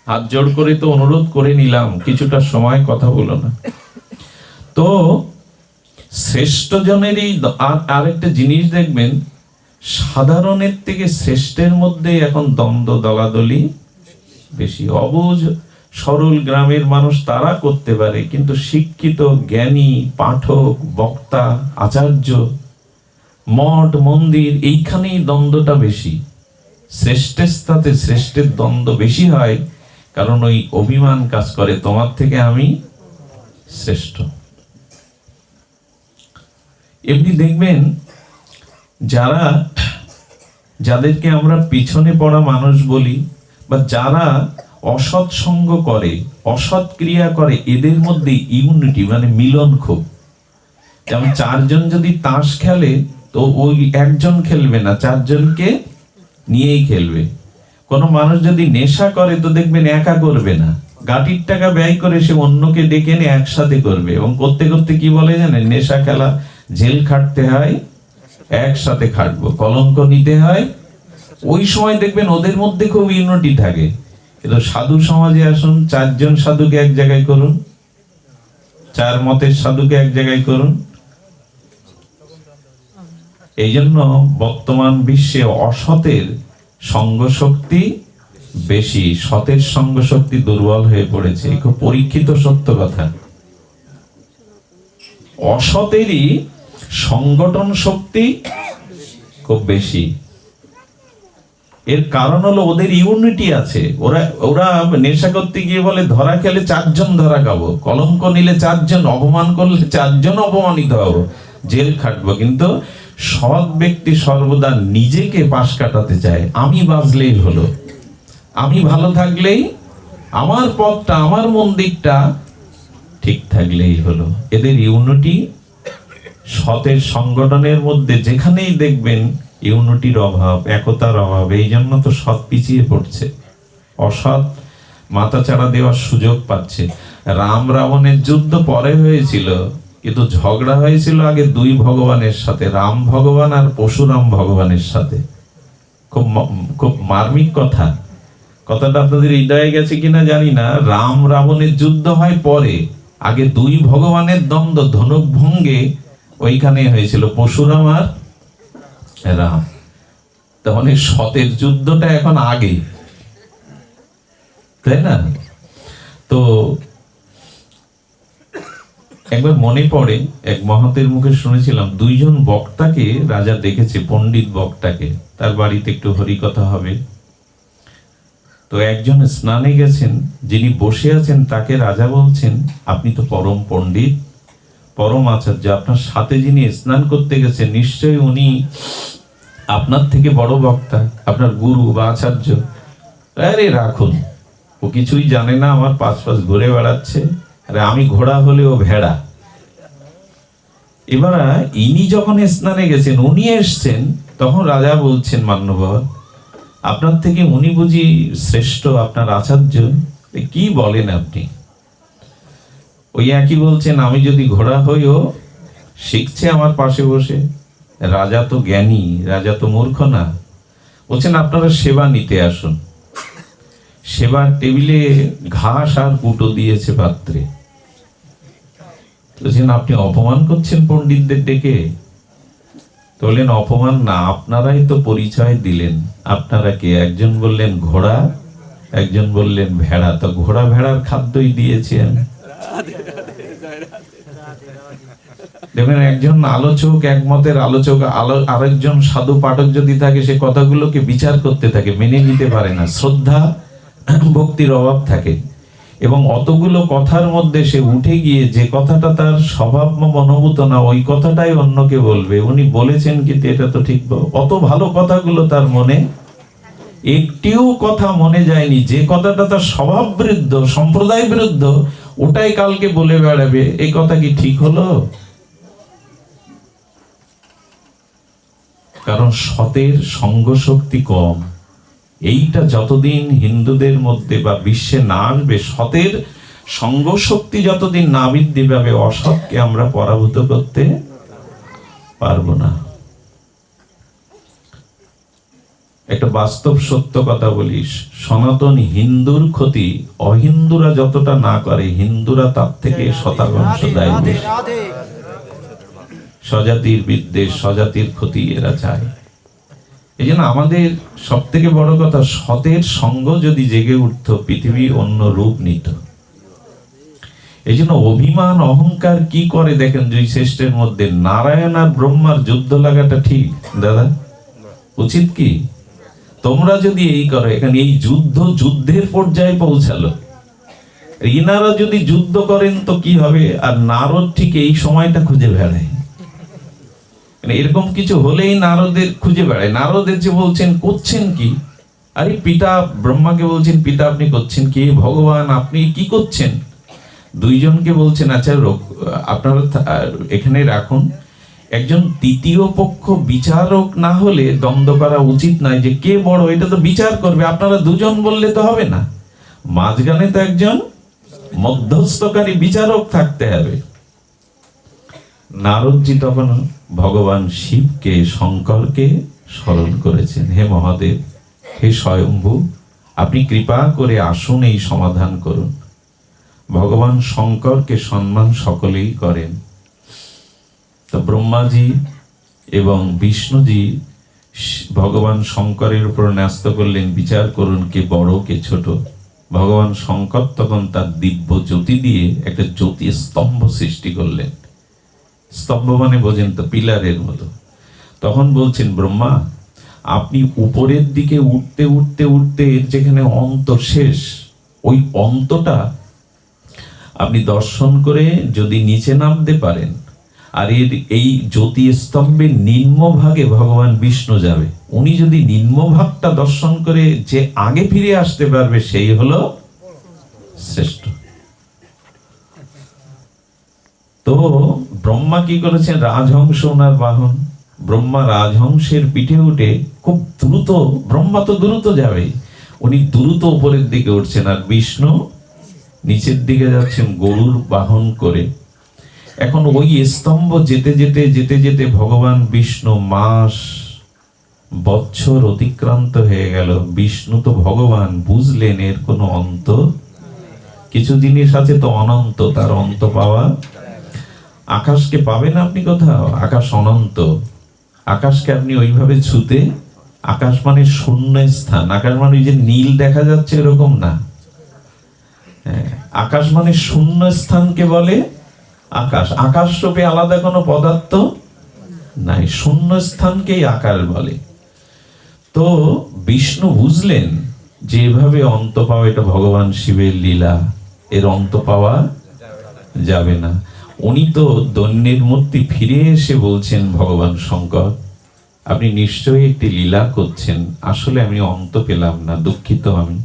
হাত জোড় করে তো অনুরোধ করে নিলাম, কিছুটা সময় কথা বলো না। তো শ্রেষ্ঠ জনেরই আরেকটা জিনিস দেখবেন, সাধারণের থেকে শ্রেষ্ঠের মধ্যে এখন দ্বন্দ্ব দলাদলি বেশি। অবুঝ সরল গ্রামের মানুষ তারা করতে পারে, কিন্তু শিক্ষিত জ্ঞানী পাঠক বক্তা আচার্য মঠ মন্দির, এইখানেই দ্বন্দ্বটা বেশি। শ্রেষ্ঠের সাথে শ্রেষ্ঠের দ্বন্দ্ব বেশি হয়, কারণ ওই অভিমান কাজ করে, তোমার থেকে আমি শ্রেষ্ঠ। এমনি দেখবেন যাদেরকে আমরা পিছনে পড়া মানুষ বলি, বা যারা অসৎ সঙ্গ করে, অসৎ ক্রিয়া করে, এদের মধ্যে ইউনিটি মানে মিলন খুব। যেমন চারজন যদি তাস খেলে তো ওই একজন খেলবে না, চারজনকে নিয়েই খেলবে। কোনো মানুষ যদি নেশা করে তো দেখবেন একা করবে না, গাটির টাকা ব্যয় করে সে অন্যকে ডেকে এনে একসাথে করবে। এবং করতে করতে কি বলে জানেন, নেশা খেলা জেল খাটতে হয় একসাথে খাটবো, কলঙ্ক নিতে হয়। ওই সময় দেখবেন ওদের মধ্যে খুব ইউনিটি থাকে। কিন্তু সাধু সমাজে আসুন, চারজন সাধুকে এক জায়গায় করুন, চার মতের সাধুকে এক জায়গায় করুন। এই জন্য বর্তমান বিশ্বে অসতের সঙ্গ শক্তি বেশি, সতের সঙ্গ শক্তি দুর্বল হয়ে পড়েছে। খুব পরীক্ষিত সত্য কথা। অসতেরই সংগঠন শক্তি খুব বেশি। এর কারণ হলো ওদের ইউনিটি আছে। ওরা নেশা করতে গিয়ে বলে ধরা খেলে চারজন ধরা খাবো, কলঙ্ক নিলে চারজন, অপমান করলে চারজন অপমানিত হবো, জেল খাটবো। কিন্তু সৎ ব্যক্তি সর্বদা নিজেকে পাশ কাটাতে চায়। আমি বাঁচলেই হলো, আমি ভালো থাকলেই, আমার পথটা আমার মন্দিরটা ঠিক থাকলেই হলো। এদের ইউনিটি, সতের সংগঠনের মধ্যে যেখানেই দেখবেন ইউনিটির অভাব, একতার অভাব। এই জন্য তো সৎ পিছিয়ে পড়ছে, অসৎ মাথাচাড়া দেওয়ার সুযোগ পাচ্ছে। রাম রাবণের যুদ্ধ পরে হয়েছিল, কিন্তু ঝগড়া হয়েছিল আগে দুই ভগবানের সাথে, রাম ভগবান আর পরশুরাম ভগবানের সাথে। খুব মার্মিক কথা। কথাটা আপনাদের হৃদয়ে গেছে কিনা জানি না। রাম রাবণের যুদ্ধ হয় পরে, আগে দুই ভগবানের দ্বন্দ্ব ধনুক ভঙ্গে ওইখানে হয়েছিল, পরশুরাম আর রাম। তাহলে সতের যুদ্ধটা এখন আগে, তাই না? তো একবার মনে পড়ে এক মহাতের মুখে শুনেছিলাম, দুইজন বক্তাকে রাজা দেখেছে, পণ্ডিত বক্তাকে, তার বাড়িতে একটু হরিকথা হবে। তো একজন স্নানে গেছেন, যিনি বসে আছেন তাকে রাজা বলছেন, আপনি তো পরম পণ্ডিত, পরম আচার্য, আপনার সাথে যিনি স্নান করতে গেছেন নিশ্চয়ই উনি আপনার থেকে বড় বক্তা, আপনার গুরু বা আচার্য। আরে রাখুন, ও কিছুই জানে না, আমার পাশ ঘুরে বেড়াচ্ছে, আরে আমি ঘোড়া হলেও ভেড়া। এবার ইনি যখন স্নানে গেছেন, উনি এসছেন, তখন রাজা বলছেন, মান্যবর আপনার থেকে উনি বুঝি শ্রেষ্ঠ, আপনার আচার্য? কি বলেন আপনি? ওই একই বলছেন, আমি যদি ঘোড়া হইও, শিখছে আমার পাশে বসে। রাজা তো জ্ঞানী, রাজা তো মূর্খ না। বলছেন আপনারা সেবা নিতে আসুন। সেবার টেবিলে ঘাস আর কুটো দিয়েছে পাত্রে। বলছেন আপনি অপমান করছেন পণ্ডিতদের ডেকে? বললেন অপমান না, আপনারাই তো পরিচয় দিলেন। আপনারা কে? একজন বললেন ঘোড়া, একজন বললেন ভেড়া। তো ঘোড়া ভেড়ার খাদ্যই দিয়েছি আমি। দেখবেন একজন আলোচক, একমতের আলোচক, আরেকজন সাধু পাঠক যদি থাকে, সে কথাগুলোকে বিচার করতে থাকে, মেনে নিতে পারে না, শ্রদ্ধা ভক্তির অভাব থাকে, এবং অতগুলো কথার মধ্যে সে উঠে গিয়ে যে কথাটা তার স্বভাব মনোভূত না, ওই কথাটাই অন্যকে বলবে। উনি বলেছেন কিন্তু এটা তো ঠিক, অত ভালো কথাগুলো তার মনে একটিও কথা মনে যায়নি, যে কথাটা তার স্বভাব বিরুদ্ধ, সম্প্রদায় বিরুদ্ধ, ওটাই কালকে বলে বেড়াবে। এই কথা কি ঠিক হলো? কারণ সতের সঙ্গ শক্তি কম। এইটা যতদিন হিন্দুদের মধ্যে বা বিশ্বে না আসবে, সতের সঙ্গ শক্তি যতদিন না বৃদ্ধি পাবে, অসৎকে আমরা পরাভূত করতে পারবো না। একটা বাস্তব সত্য কথা বলি, সনাতন হিন্দুর ক্ষতি অহিন্দুরা যতটা না করে, হিন্দুরা তার থেকে শতাংশ দায়ী। স্বজাতির বিদ্বেষ, স্বজাতির ক্ষতি এরা চায়। এই জন্য আমাদের সব থেকে বড় কথা, সতের সঙ্গ যদি জেগে উঠত, পৃথিবী অন্য রূপ নিত। এই জন্য অভিমান অহংকার কি করে দেখেন, দুই শ্রেষ্ঠের মধ্যে নারায়ণ আর ব্রহ্মার যুদ্ধ লাগাটা ঠিক দাদা? উচিত কি? তোমরা যদি এই করো, এখানে এই যুদ্ধের পর্যায়ে পৌঁছালো। ইনারা যদি যুদ্ধ করেন তো কি হবে? আর নারদ ঠিক এই সময়টা খুঁজে বেড়ায়, এরকম কিছু হলেই নারদের খুঁজে বেড়ায়। নারদের যে বলছেন করছেন কি? আরে পিতা ব্রহ্মাকে বলছেন, পিতা আপনি করছেন কি? ভগবান আপনি কি করছেন? দুইজনকে বলছেন আচ্ছা আপনারা এখানে রাখুন, একজন তৃতীয় পক্ষ বিচারক না হলে দ্বন্দ্ব করা উচিত নয়, যে কে বড় এটা তো বিচার করবে। আপনারা দুজন বললে তো হবে না, মাঝখানে তো একজন মধ্যস্থকারী বিচারক থাকতে হবে। নারদজি তখন ভগবান শিবকে, শঙ্করকে স্মরণ করেছেন, হে মহাদেব, হে স্বয়ম্ভু, আপনি কৃপা করে আসুন, এই সমাধান করুন। ভগবান শঙ্করকে সম্মান সকলেই করেন। তো ব্রহ্মাজি এবং বিষ্ণুজি ভগবান শঙ্করের উপর ন্যস্ত করলেন, বিচার করুন কে বড় কে ছোট। ভগবান শঙ্কর তখন তার দিব্য জ্যোতি দিয়ে একটা জ্যোতি স্তম্ভ সৃষ্টি করলেন। স্তম্ভ মানে বোঝেন তো, পিলারের মতো। তখন বলছেন ব্রহ্মা, আপনি উপরের দিকে উঠতে উঠতে উঠতে এর যেখানে অন্ত শেষ, ওই অন্তটা আপনি দর্শন করে যদি নিচে নামতে পারেন, আর এর এই জ্যোতি স্তম্ভের নিম্নভাগে ভগবান বিষ্ণু যাবে, উনি যদি নিম্নভাগটা দর্শন করে যে আগে ফিরে আসতে পারবে, সেই হলো শ্রেষ্ঠ। তো ব্রহ্মা কি করেছেন? রাজহংস ওনার বাহন। ব্রহ্মা রাজহংসের পিঠে উঠে খুব দ্রুত, ব্রহ্মা তো দ্রুত যাবে, উনি দ্রুত উপরের দিকে উঠছেন, আর বিষ্ণু নিচের দিকে যাচ্ছেন গরুর বাহন করে। এখন ওই স্তম্ভ যেতে যেতে যেতে যেতে ভগবান বিষ্ণু মাস বৎসর অতিক্রান্ত হয়ে গেল। বিষ্ণু তো ভগবান, বুঝলেন এর কোনো অন্ত, কিছু জিনিস আছে তো অনন্ত, তার অন্ত পাওয়া। আকাশকে পাবেন আপনি কোথাও? আকাশ অনন্ত। আকাশকে আপনি ওইভাবে ছুতে, আকাশ মানে শূন্য স্থান, আকাশ মানে যে নীল দেখা যাচ্ছে এরকম না। হ্যাঁ, আকাশ মানে শূন্য স্থানকে বলে আকাশ। আকাশ রূপে আলাদা কোনো পদার্থ নাই, শূন্য স্থানকেই আকাশ বলে। তো বিষ্ণু বুঝলেন যে এভাবে অন্ত পাওয়া এটা ভগবান শিবের লীলা, এর অন্ত পাওয়া যাবে না। উনি তো দৈন্যের মূর্তি ফিরে এসে বলছেন, ভগবান শঙ্কর আপনি নিশ্চয়ই একটি লীলা করছেন, আসলে আমি অন্ত পেলাম না, দুঃখিত আমি।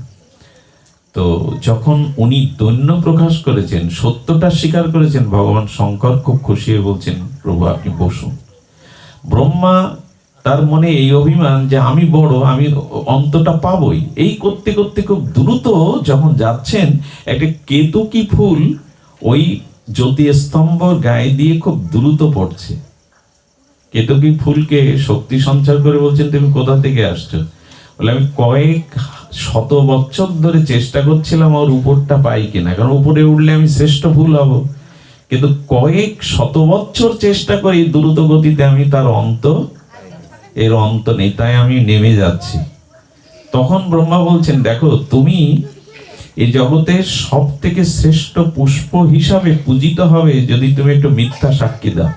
তো যখন উনি দৈন্য প্রকাশ করেছেন, সত্যটা স্বীকার করেছেন, ভগবান শঙ্কর খুব খুশি হয়ে বলছেন, প্রভু আপনি বসুন। ব্রহ্মা তার মনে এই অভিমান যে আমি বড়, আমি অন্তটা পাবই, এই করতে করতে খুব দ্রুত যখন যাচ্ছেন, একটা কেতকী ফুল ওই জ্যোতিস্তম্ভ গায়ে দিয়ে খুব দ্রুত পড়ছে। কেতকী ফুলকে শক্তি সঞ্চার করে বলছেন, তুমি কোথা থেকে আসছো? বলে আমি কয়েক শত বছর ধরে চেষ্টা করছিলাম ওর উপরটা পাই কিনা, কারণ উপরে উঠলে আমি শ্রেষ্ঠ ফুল হব, কিন্তু কয়েক শত বছর চেষ্টা করি দ্রুত গতিতে আমি তার এর অন্ত নেই, তাই আমি নেমে যাচ্ছি। তখন ব্রহ্মা বলছেন, দেখো তুমি এই জগতের সব থেকে শ্রেষ্ঠ পুষ্প হিসাবে পূজিত হবে যদি তুমি একটু মিথ্যা সাক্ষী দাও।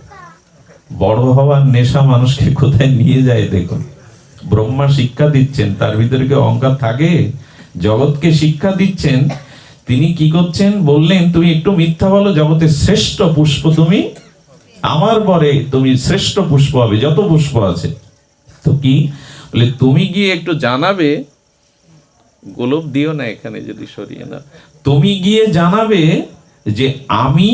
বড় হওয়ার নেশা মানুষকে কোথায় নিয়ে যায় দেখুন। ব্রহ্মা শিক্ষা দিচ্ছেন, তার ভিতরে কি অহংকার থাকে? জগৎকে শিক্ষা দিচ্ছেন, তিনি কি করছেন বললেন, তুমি একটু মিথ্যা বলো, জগতের শ্রেষ্ঠ পুষ্প তুমি, আমার পরে তুমি শ্রেষ্ঠ পুষ্প হবে যত পুষ্প আছে। তো কি বলে, তুমি গিয়ে একটু জানাবে, গোলপ দিও না এখানে যদি সরিয়ে না, তুমি গিয়ে জানাবে যে আমি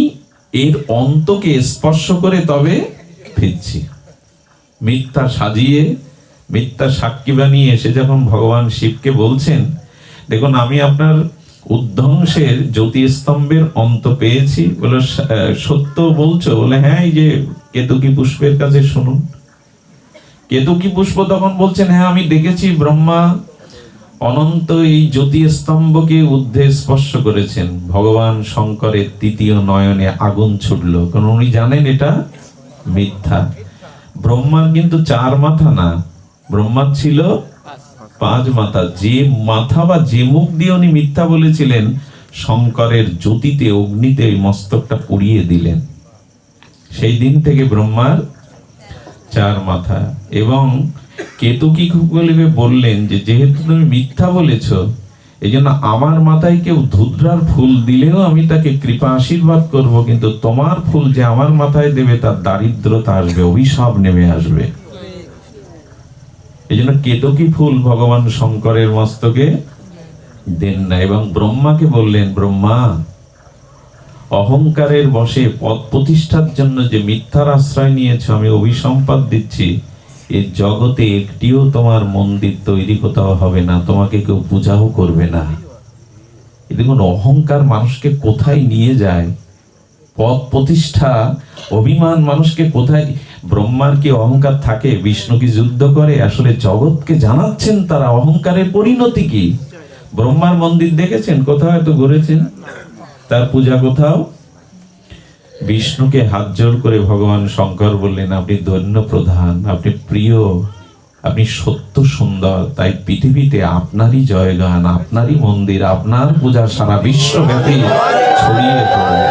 এর অন্তকে স্পর্শ করে তবে ফিরছি। মিথ্যা সাজিয়ে, মিথ্যা সাক্ষী বানিয়ে এসে যখন ভগবান শিবকে বলছেন, দেখুন আমি আপনার উদ্ধংসের জ্যোতিস্তম্ভের অন্ত পেয়েছি। বলে সত্য বলছো? বলে হ্যাঁ, এই যে কেতকী পুষ্পের কাছে শুনুন। কেতকী পুষ্প তখন বলছেন, হ্যাঁ আমি দেখেছি ব্রহ্মা অনন্ত এই জ্যোতিস্তম্ভকে ঊর্ধ্বে স্পর্শ করেছেন। ভগবান শঙ্করের তৃতীয় নয়নে আগুন ছুটলো, কারণ উনি জানেন এটা মিথ্যা। ব্রহ্মার কিন্তু 4 মাথা না, ব্রহ্মার ছিল 5 মাথা। যে মাথা বা যে মুখ দিয়ে উনি মিথ্যা বলেছিলেন, শঙ্করের জ্যোতিতে অগ্নিতে ওই মস্তকটা পুড়িয়ে দিলেন। সেই দিন থেকে ব্রহ্মার 4 মাথা। এবং কেতকী বলিবে বললেন যে যেহেতু তুমি মিথ্যা বলেছ, এই জন্য আমার মাথায় কেউ ধুদ্রার ফুল দিলেও আমি তাকে কৃপা আশীর্বাদ করব, কিন্তু তোমার ফুল যে আমার মাথায় দেবে তার দারিদ্রতা আসবে, অভিশাপ নেমে আসবে। এই জন্য কেতকী ফুল ভগবান শঙ্করের মস্তকে দেন না। এবং ব্রহ্মাকে বললেন, ব্রহ্মা অহংকারের বশে পদ প্রতিষ্ঠার জন্য যে মিথ্যার আশ্রয় নিয়েছ, আমি অভিসম্পাদ দিচ্ছি, এই জগতে একটিও তোমার মন্দির তৈরি কোথাও হবে না, তোমাকে কেউ পূজাও করবে না। দেখুন অহংকার মানুষকে কোথায় নিয়ে যায়, পদ প্রতিষ্ঠা, অভিমান মানুষকে কোথায়। ব্রহ্মার কি অহংকার থাকে? বিষ্ণু কি যুদ্ধ করে? আসলে জগৎকে জানাচ্ছেন তারা অহংকারের পরিণতি কি। ব্রহ্মার মন্দির দেখেছেন কোথাও? হয়তো ঘুরেছেন, তার পূজা কোথাও। বিষ্ণুকে হাত জোর করে ভগবান শঙ্কর বললেন, আপনি ধন্য প্রধান, আপনি প্রিয়, আপনি সত্য সুন্দর, তাই পৃথিবীতে আপনারই জয়গান, আপনারই মন্দির, আপনার পূজা সারা বিশ্বব্যাপী ছড়িয়ে পড়বে।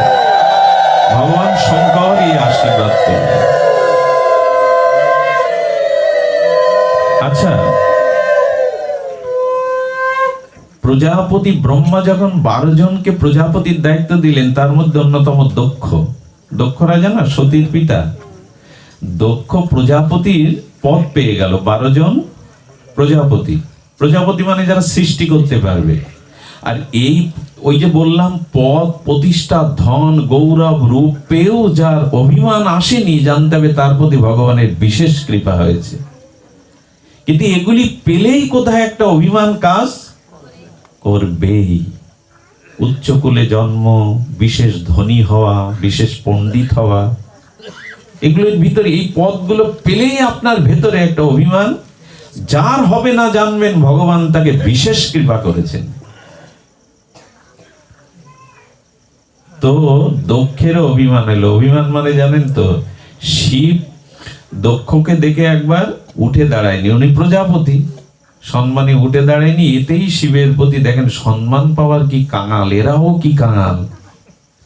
ভগবান শঙ্কর এই আশীর্বাদ করলেন। আচ্ছা, প্রজাপতি ব্রহ্মা যখন 12 জনকে প্রজাপতির দায়িত্ব দিলেন, তার মধ্যে অন্যতম দক্ষ রাজা না, সতীর পিতা, দক্ষ প্রজাপতির পদ পেয়ে গেল। 12 জন প্রজাপতি মানে যারা সৃষ্টি করতে পারবে। আর এই ওই যে বললাম, পদ প্রতিষ্ঠা, ধন গৌরব রূপ পেয়েও যার অভিমান আসেনি, জানতে হবে তার প্রতি ভগবানের বিশেষ কৃপা হয়েছে। কিন্তু এগুলি পেলেই কোথায় একটা অভিমান কাজ করবেই। উচ্চকুলে জন্ম, বিশেষ ধনী হওয়া, বিশেষ পণ্ডিত হওয়া, এগুলোর ভিতরে এই পদগুলো পেলেই আপনার ভেতরে একটা অভিমান, যার হবে না জানবেন ভগবান তাকে বিশেষ কৃপা করেছেন। তো দক্ষের অভিমান এলো। অভিমান মানে জানেন তো, শিব দক্ষকে দেখে একবার উঠে দাঁড়ায়নি, উনি প্রজাপতি, সম্মানে উঠে দাঁড়ায়নি, এতেই শিবের প্রতি দেখেন সম্মান পাওয়ার কি কাঙাল, এরাও কি কাঙাল।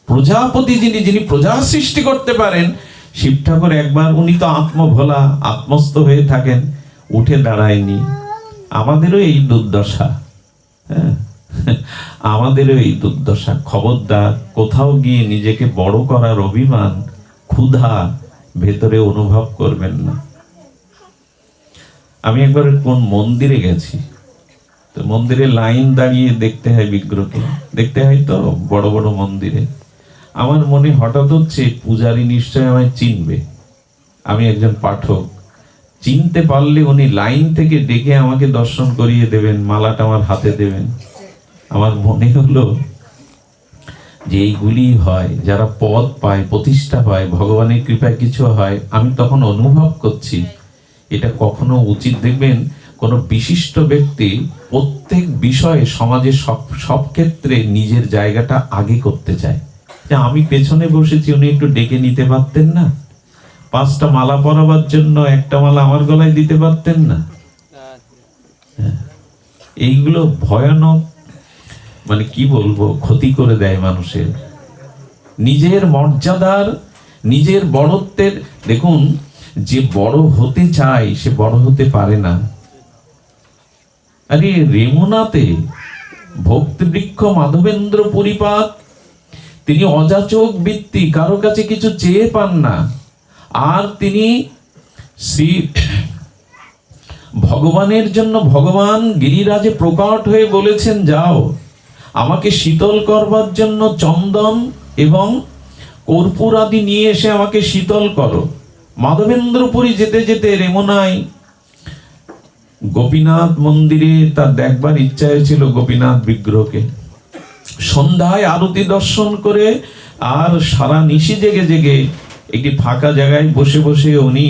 প্রজাপতি যিনি প্রজা সৃষ্টি করতে পারেন, শিব ঠাকুর একবার, উনি তো আত্মভোলা, আত্মস্থ হয়ে থাকেন, উঠে দাঁড়ায়নি। আমাদেরও এই দুর্দশা, হ্যাঁ, আমাদেরও এই দুর্দশা। খবরদার কোথাও গিয়ে নিজেকে বড় করার অভিমান, ক্ষুধা ভেতরে অনুভব করবেন না। আমি একবার কোন মন্দিরে গেছি, তো মন্দিরে লাইন দাঁড়িয়ে দেখতে হয়, বিগ্রহকে দেখতে হয় তো বড় বড় মন্দিরে। আমার মনে হঠাৎ হচ্ছে পূজারী নিশ্চয় আমায় চিনবে, আমি একজন পাঠক, চিনতে পারলে উনি লাইন থেকে ডেকে আমাকে দর্শন করিয়ে দেবেন, মালাটা আমার হাতে দেবেন। আমার মনে হলো যে এইগুলি হয়, যারা পদ পায়, প্রতিষ্ঠা পায়, ভগবানের কৃপায় কিছু হয়, আমি তখন অনুভব করছি এটা কখনো উচিত। দেখবেন কোন বিশিষ্ট ব্যক্তি প্রত্যেক বিষয়ে সমাজে সব ক্ষেত্রে নিজের জায়গাটা আগে করতে চায়। যে আমি পেছনে বসেছি, উনি একটু ডেকে নিতে পারতেন না? 5টা মালা পরাবার জন্য একটা মালা আমার গলায় দিতে পারতেন না? এইগুলো ভয়ানক, মানে কি বলবো, ক্ষতি করে দেয় মানুষের নিজের মর্যাদার, নিজের বড়ত্বের। দেখুন, যে বড় হতে চায় সে বড় হতে পারে না। আরে রেমুনাতে ভক্তিবৃক্ষ মাধবেন্দ্র পরিপাত, তিনি অযাচক বৃত্তি, কারো কাছে কিছু চেয়ে পান না। আর তিনি শ্রী ভগবানের জন্য, ভগবান গিরিরাজে প্রকট হয়ে বলেছেন, যাও আমাকে শীতল করবার জন্য চন্দন এবং কর্পূর আদি নিয়ে এসে আমাকে শীতল করো। মাধবেন্দ্রপুরী যেতে যেতে রেমুনায় গোপীনাথ মন্দিরে তার দেখবার ইচ্ছা হয়েছিল গোপীনাথ বিগ্রহকে। সন্ধ্যায় আরতি দর্শন করে আর সারা নিশি জেগে জেগে একটি ফাঁকা জায়গায় বসে বসে উনি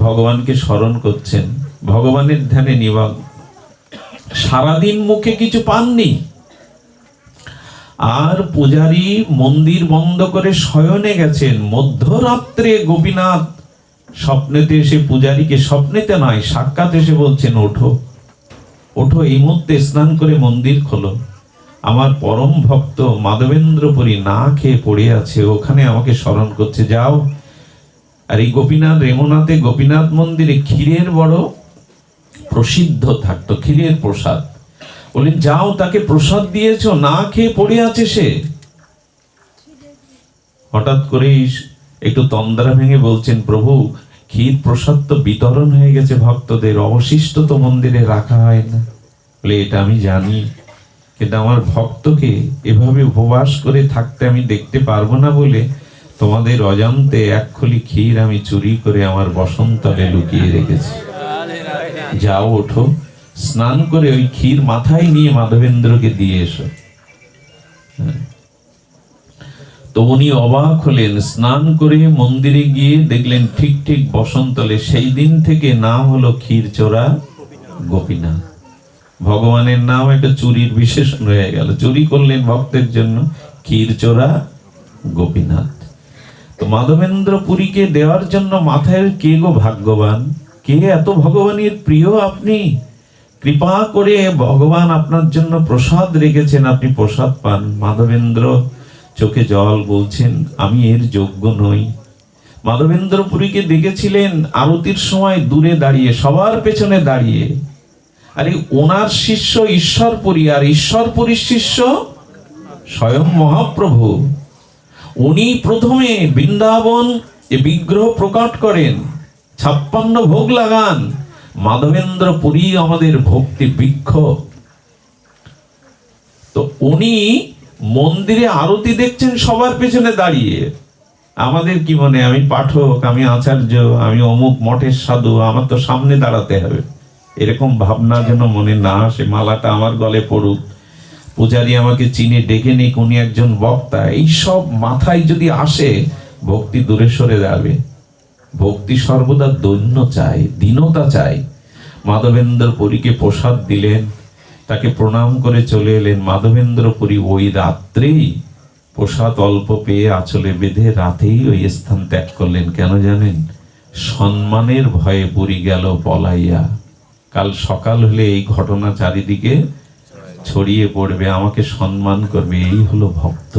ভগবানকে স্মরণ করছেন, ভগবানের ধ্যানে নিমগ্ন। সারাদিন মুখে কিছু পাননি। আর পূজারী মন্দির বন্ধ করে শয়নে গেছেন। মধ্যরাত্রে গোপীনাথ স্বপ্নেতে এসে পূজারীকে, স্বপ্নেতে নয় সাক্ষাৎ এসে বলছেন, ওঠো ওঠো, এই মুহূর্তে স্নান করে মন্দির খোলো। আমার পরম ভক্ত মাধবেন্দ্রপুরী না খেয়ে পড়ে আছে, ওখানে আমাকে স্মরণ করছে, যাও। আর এই গোপীনাথ, রেমুনাতে গোপীনাথ মন্দিরে ক্ষীরের বড় প্রসিদ্ধ থাকতো, ক্ষীরের প্রসাদ। বললেন, যাও, তাকে প্রসাদ দিয়েছো, না খেয়ে পড়ে আছে সে। হঠাৎ করেই একটু তন্দ্রা ভেঙে বলছেন, প্রভু ক্ষীর প্রসাদ তো বিতরণ হয়ে গেছে ভক্তদের, অবশিষ্ট তো মন্দিরে রাখা হয় না। বলে, এটা আমি জানি, কিন্তু আমার ভক্তকে এভাবে উপবাস করে থাকতে আমি দেখতে পারবো না বলে তোমাদের অজান্তে 1 খুলি ক্ষীর আমি চুরি করে আমার বসন্তলে লুকিয়ে রেখেছি। যাও, ওঠো, স্নান করে ওই ক্ষীর মাথায় নিয়ে মাধবেন্দ্রকে দিয়ে এসো। তো উনি অবাক হলেন, স্নান করে মন্দিরে গিয়ে দেখলেন ঠিক ঠিক বসন্তলে। সেই দিন থেকে নাম হলো ক্ষীরচোরা গোপীনাথ। ভগবানের নাম একটা চুরির বিশেষণ হয়ে গেল, চুরি করলেন ভক্তের জন্য, ক্ষীরচোরা গোপীনাথ। তো মাধবেন্দ্র পুরীকে দেওয়ার জন্য মাথায় কে গো ভাগ্যবান, কে এত ভগবানের প্রিয় আপনি, কৃপা করে ভগবান আপনার জন্য প্রসাদ রেখেছেন, আপনি প্রসাদ পান। মাধবেন্দ্র চোখে জল, বলছেন, আমি এর যোগ্য নই। মাধবেন্দ্র পুরীকে দেখেছিলেন আরতির সময় দূরে দাঁড়িয়ে, সবার পেছনে দাঁড়িয়ে। আরে ওনার শিষ্য ঈশ্বরপুরী, আর ঈশ্বরপুরীর শিষ্য স্বয়ং মহাপ্রভু। উনি প্রথমে বৃন্দাবন এ বিগ্রহ প্রকট করেন, 56 ভোগ লাগান। মাধবেন্দ্র পুরী আমাদের ভক্তি বৃক্ষ। তো উনি মন্দিরে আরতি দেখছেন সবার পেছনে দাঁড়িয়ে। আমাদের কি মনে, আমি পাঠক, আমি আচার্য, আমি অমুক মঠের সাধু, আমার তো সামনে দাঁড়াতে হবে, এরকম ভাবনা যেন মনে না আসে। মালাটা আমার গলে পড়ুক, পূজারী আমাকে চিনে ডেকে নিক, উনি একজন বক্তা, এইসব মাথায় যদি আসে, ভক্তি দূরে সরে যাবে। ভক্তি সর্বদা দৈন্য চায়, দীনতা চায়। মাধবেন্দ্র পুরীকে প্রসাদ দিলেন, তাকে প্রণাম করে চলে এলেন। মাধবেন্দ্র পুরী ওই রাত্রেই প্রসাদ অল্প পেয়ে আঁচলে বেঁধে রাতেই ওই স্থান ত্যাগ করলেন। কেন জানেন? সম্মানের ভয়ে পুরী গেল পলাইয়া। কাল সকাল হলে এই ঘটনা চারিদিকে ছড়িয়ে পড়বে, আমাকে সম্মান করবে। এই হলো ভক্ত।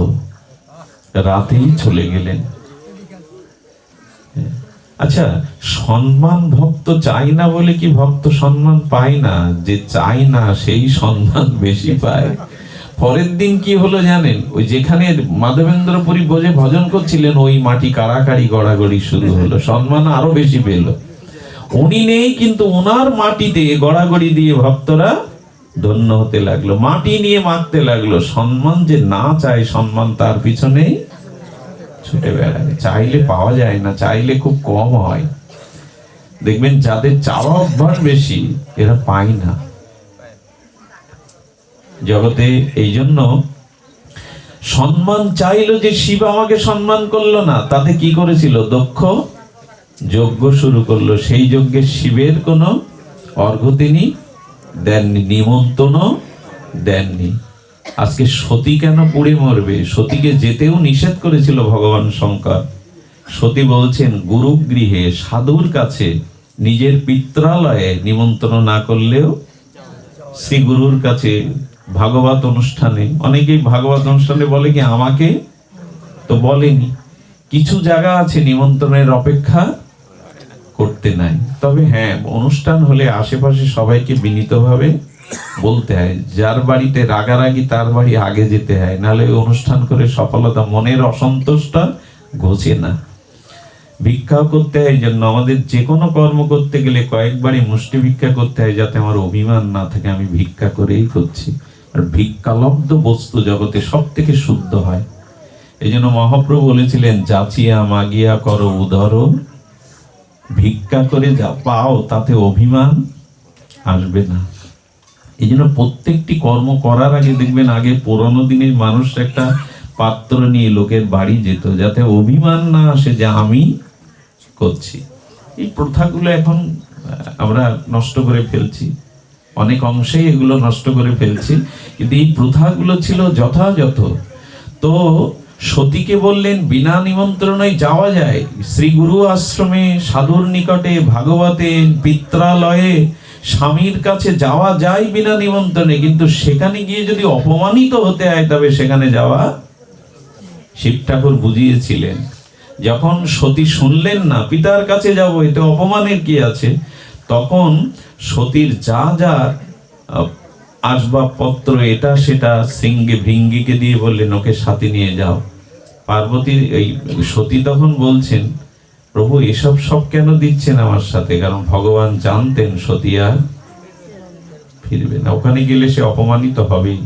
রাতেই চলে গেলেন। আচ্ছা, সম্মান ভক্ত চাই না বলে কি ভক্ত সম্মান পায় না? যে চাই না সেই সম্মান বেশি পায়। পরের দিন কি হলো জানেন? ওই যেখানে মাধবেন্দ্রপুরী বসে ভজন করছিলেন, ওই মাটি কাড়াকাড়ি গড়াগড়ি শুরু হলো, সম্মান আরো বেশি পেল। উনি নেই, কিন্তু ওনার মাটিতে গড়াগড়ি দিয়ে ভক্তরা ধন্য হতে লাগলো, মাটি নিয়ে মারতে লাগলো। সম্মান যে না চায়, সম্মান তার পিছনে ছুটে বেড়ায়। চাইলে পাওয়া যায় না, চাইলে খুব কম হয়। দেখবেন যাদের চাওয়া অভ্যাস বেশি, এরা পায় না জগতে। এই জন্য সম্মান চাইলো যে শিব আমাকে সম্মান করলো না, তাতে কি করেছিল? দক্ষ যজ্ঞ শুরু করলো। সেই যজ্ঞে শিবের কোনো অর্ঘ্য তিনি দেননি, নিমন্ত্রণ দেননি। আজকে সতী কেন পুড়ে মরবে? সতীকে যেতেও নিষেধ করেছিল ভগবান শঙ্কর। সতী বলছেন, গুরুগৃহে সাধুর কাছে নিজের পিত্রালয়ে নিমন্ত্রণ না করলেও শ্রী গুরুর কাছে ভাগবত অনুষ্ঠানে, অনেকেই ভাগবত অনুষ্ঠানে বলে কি আমাকে তো বলেনি। কিছু জায়গা আছে নিমন্ত্রণের অপেক্ষা করতে নাই। তবে হ্যাঁ, অনুষ্ঠান হলে আশেপাশে সবাইকে বিনীতভাবে বলতে হয়। যার বাড়িতে রাগারাগি তার বাড়ি আগে যেতে হয়, নাহলে অনুষ্ঠান করে সফলতা, মনের অসন্তোষটা ঘোচে না। ভিক্ষাও করতে হয়। এই জন্য আমাদের যে কোনো কর্ম করতে গেলে কয়েকবারই মুষ্টি ভিক্ষা করতে হয়, যাতে আমার অভিমান না থাকে, আমি ভিক্ষা করেই করছি। আর ভিক্ষালব্ধ বস্তু জগতে সব থেকে শুদ্ধ হয়। এই জন্য মহাপ্রভু বলেছিলেন, যাচিয়া মাগিয়া করো উদর, ভিক্ষা করে যা পাও তাতে অভিমান আসবে না। এই জন্য প্রত্যেকটি কর্ম করার আগে দেখবেন, আগে পুরোনো দিনের মানুষ একটা পাত্র নিয়ে লোকের বাড়ি যেত, যাতে অভিমান না আসে যে আমি করছি। এই প্রথাগুলো এখন আমরা নষ্ট করে ফেলছি, অনেক অংশেই এগুলো নষ্ট করে ফেলছি, কিন্তু এই প্রথাগুলো ছিল যথাযথ। তো সতীকে বললেন বিনা নিমন্ত্রণে যাওয়া যায় শ্রী গুরু আশ্রমে, সাধুর নিকটে, ভাগবতে, পিত্রালয়ে, স্বামীর কাছে যাওয়া যায় বিনা নিমন্ত্রণে, কিন্তু সেখানে গিয়ে যদি অপমানিত হতে হয় তবে সেখানে যাওয়া। শিব ঠাকুর বুঝিয়েছিলেন। যখন সতী শুনলেন না, পিতার কাছে যাব, এতে অপমানের কি আছে, তখন সতীর যা যা আসবাবপত্র এটা সেটা সিঙ্গে ভৃঙ্গিকে দিয়ে বললেন ওকে সাথে নিয়ে যাও। পার্বতী এই সতী তখন বলছেন, প্রভু এসব সব কেন দিচ্ছেন আমার সাথে? কারণ ভগবান জানতেন সতী আর ফিরবে না, ওখানে গেলে সে অপমানিত হবেই।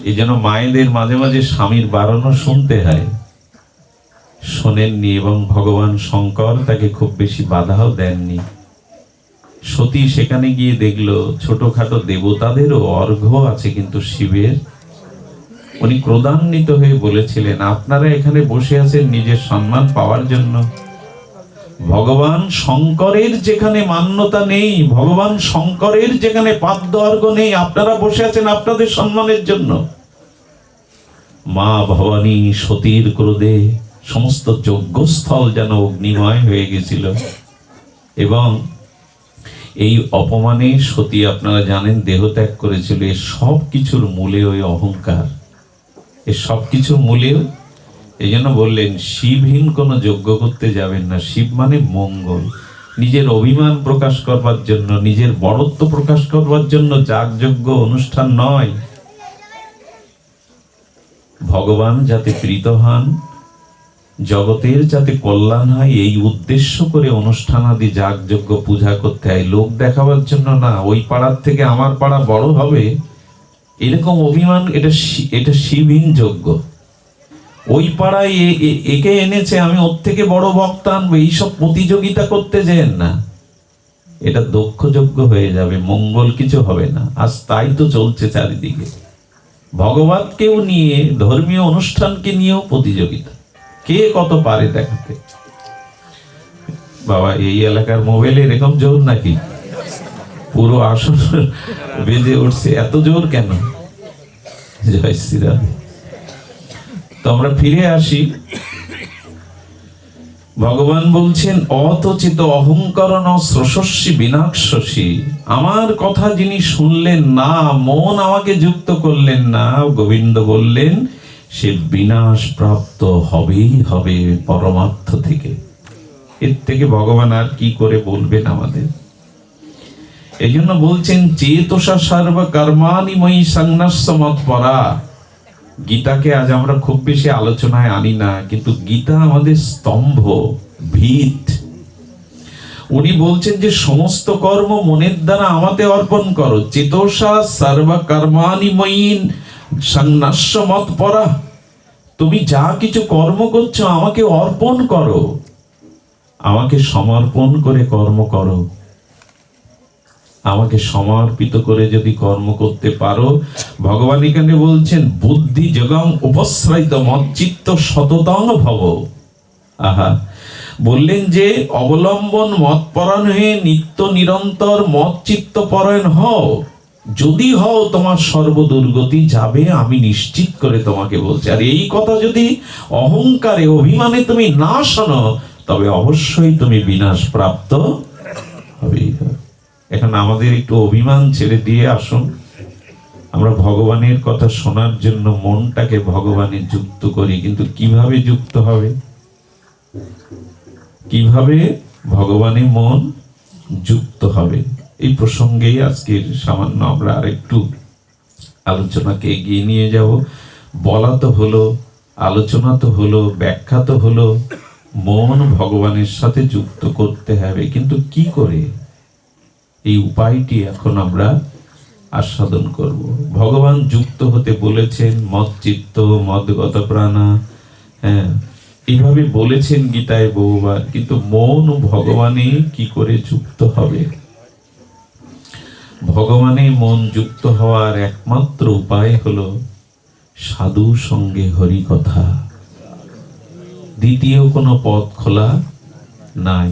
এই জন্য মায়েদের মাঝে মাঝে স্বামীর বারণও শুনতে হয়, শোনেননি, এবং ভগবান শঙ্কর তাকে খুব বেশি বাধাও দেননি। সতী সেখানে গিয়ে দেখলো ছোটখাটো দেবতাদেরও অর্ঘ্য আছে, কিন্তু শিবের। উনি ক্রোধান্বিত হয়ে বলেছিলেন, আপনারা এখানে বসে আছেন নিজের সম্মান পাওয়ার জন্য। ভগবান শঙ্করের যেখানে মান্যতা নেই, ভগবান শঙ্করের যেখানে পাদ্য অর্ঘ্য নেই, আপনারা বসে আছেন আপনাদের সম্মানের জন্য। মা ভবানী সতীর ক্রোধে সমস্ত যজ্ঞস্থল যেন অগ্নিময় হয়ে গেছিল। এবং এই অপমানে সতী, আপনারা জানেন, দেহত্যাগ করেছিল। এর সব কিছুর মূলে ওই অহংকার, এর সব কিছুর মূলেও। এই জন্য বললেন শিবহীন কোনো যজ্ঞ করতে যাবেন না। শিব মানে মঙ্গল। নিজের অভিমান প্রকাশ করবার জন্য, নিজের বড়ত্ব প্রকাশ করবার জন্য যাগযজ্ঞ অনুষ্ঠান নয়। ভগবান যাতে প্রীত হন, জগতের যাতে কল্যাণ হয়, এই উদ্দেশ্য করে অনুষ্ঠানাদি যাগযজ্ঞ পূজা করতে হয়, লোক দেখাবার জন্য না। ওই পাড়ার থেকে আমার পাড়া বড় হবে এরকম অভিমান, এটা শিবহীন যজ্ঞ। ওই পাড়ায় একে এনেছে, আমি ওর থেকে বড় ভক্ত আনবো, এইসব প্রতিযোগিতা করতে যেন না। এটা দক্ষ যজ্ঞ হয়ে যাবে, মঙ্গল কিছু হবে না। আজ তাই তো চলছে চারিদিকে। ভগবানকেও নিয়ে, ধর্মীয় অনুষ্ঠানকে নিয়েও প্রতিযোগিতা, কে কত পারে দেখাতে। বাবা, এই এলাকার মোবাইলে এরকম জোর নাকি? পুরো আসন বেজে উঠছে, এত জোর কেন? জয় শ্রীরাম। তো আমরা ফিরে আসি। ভগবান বলছেন অতচিত অহংকরণ স্রশস্যি বিনাশসী, আমার কথা যিনি শুনলেন না, মন আমাকে যুক্ত করলেন না, গোবিন্দ বললেন সে বিনাশ প্রাপ্ত হবেই হবে পরমার্থ থেকে। এর থেকে ভগবান আর কি করে বলবেন আমাদের? এই জন্য বলছেন চেতসা সর্ব কর্মাণি ময়ি সংন্যাস্য মৎপরা। গীতাকে আজ আমরা খুব বেশি আলোচনায় আনি না, কিন্তু গীতা আমাদের স্তম্ভ, ভিত। উনি বলছেন যে সমস্ত কর্ম মনের দ্বারা আমাতে অর্পণ করো। চেতসা সর্ব কর্মাণি ময়ি সংন্যাস্য মৎপরা। তুমি যা কিছু কর্ম করছো আমাকে অর্পণ করো, আমাকে সমর্পণ করে কর্ম করো। আমাকে সমর্পিত করে যদি কর্ম করতে পারো, ভগবান এখানে বলছেন বুদ্ধি যোগং উপশ্রিত মচ্চিত্ত সততং ভব। আহা, বললেন যে অবলম্বন মতপরায়ণ হয়ে নিত্য নিরন্তর মচ্চিত্ত পরায়ণ হও। যদি হও তোমার সর্বদুর্গতি যাবে, আমি নিশ্চিত করে তোমাকে বলছি। আর এই কথা যদি অহংকারে অভিমানে তুমি না শোনো, তবে অবশ্যই তুমি বিনাশ প্রাপ্ত হবেই হবে। এখন আমাদের একটু অভিমান ছেড়ে দিয়ে আসুন, আমরা ভগবানের কথা শোনার জন্য মনটাকে ভগবানে যুক্ত করি। কিন্তু কিভাবে যুক্ত হবে? কিভাবে ভগবানে মন যুক্ত হবে? এই প্রসঙ্গেই আজকের সামান্য আমরা আরেকটু আলোচনাকে এগিয়ে নিয়ে যাব। বলা তো হলো, আলোচনা তো হলো, ব্যাখ্যা তো হলো, মন ভগবানের সাথে যুক্ত করতে হবে। কিন্তু কি করে? এই উপায়টি এখন আমরা আস্বাদন করব। ভগবান যুক্ত হতে বলেছেন মচ্চিত্ত মদগত প্রাণা, হ্যাঁ, এইভাবে বলেছেন গীতায় বহুবার। কিন্তু মন ভগবানে কি করে যুক্ত হবে? ভগবানে মন যুক্ত হওয়ার একমাত্র উপায় হলো সাধু সঙ্গে হরি কথা। দ্বিতীয় কোনো পথ খোলা নাই।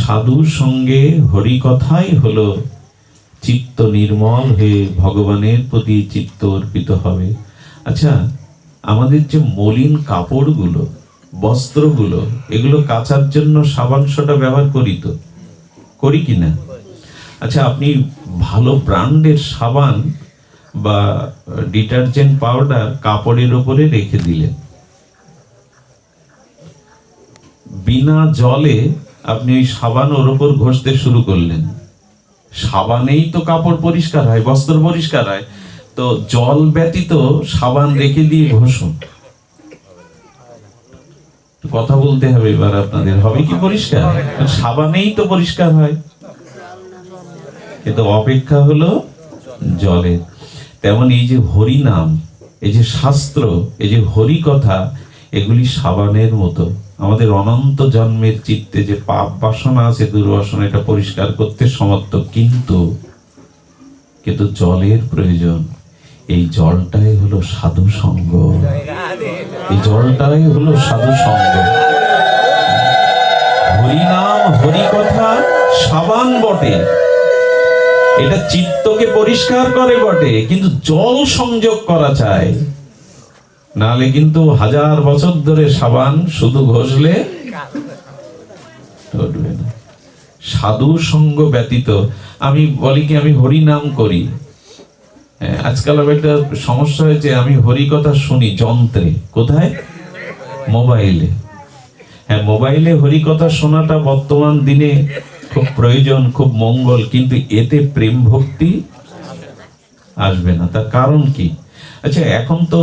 সাধু সঙ্গে হরি কথাই হলো চিত্ত নির্মল হয়ে ভগবানের প্রতি চিত্ত অর্পিত হবে। আচ্ছা, আমাদের যে মলিন কাপড়গুলো, বস্ত্রগুলো, এগুলো কাচার জন্য সাবান সোডা ব্যবহার করি কিনা? আচ্ছা, আপনি ভালো ব্র্যান্ডের সাবান বা ডিটারজেন্ট পাউডার কাপড়ের উপরে রেখে দিলেন, বিনা জলে আপনি ওই সাবান ওর উপর ঘষতে শুরু করলেন। সাবানেই তো কাপড় পরিষ্কার হয়, বস্ত্র পরিষ্কার হয়, তো জল ব্যতীত সাবান রেখে দিয়ে ঘষুন। কথা বলতে হবে এবার আপনাদের, হবে কি পরিষ্কার? সাবানেই তো পরিষ্কার হয়, কিন্তু অপেক্ষা হলো জলের। তেমন এই যে হরি নাম, এই যে শাস্ত্র, এই যে হরি কথা, এগুলি সাবানের মতো আমাদের অনন্ত জন্মের চিত্তে যে পাপ বাসনা আছে, দুর্বাসনা, এটা পরিষ্কার করতে সমর্থ। কিন্তু জলের প্রয়োজন। এই জলটাই হলো সাধু সঙ্গ, এই জলটাই হলো সাধু সঙ্গ। হরি নাম হরি কথা সাবান বটে, এটা চিত্তকে পরিষ্কার করে বটে, কিন্তু জল সংযোগ করা চাই। নালে কিন্তু 1000 বছর ধরে সাবান শুধু ঘষলে উঠবে না। সাধু সঙ্গ ব্যতীত আমি বলি কি, আমি হরি নাম করি। আজকাল একটা সমস্যা হয়েছে, আমি হরি কথা শুনি যন্ত্রে। কোথায়? মোবাইলে। হ্যাঁ, মোবাইলে হরি কথা শোনাটা বর্তমান দিনে খুব প্রয়োজন, খুব মঙ্গল, কিন্তু এতে প্রেম ভক্তি আসবে না। তার কারণ কি? আচ্ছা, এখন তো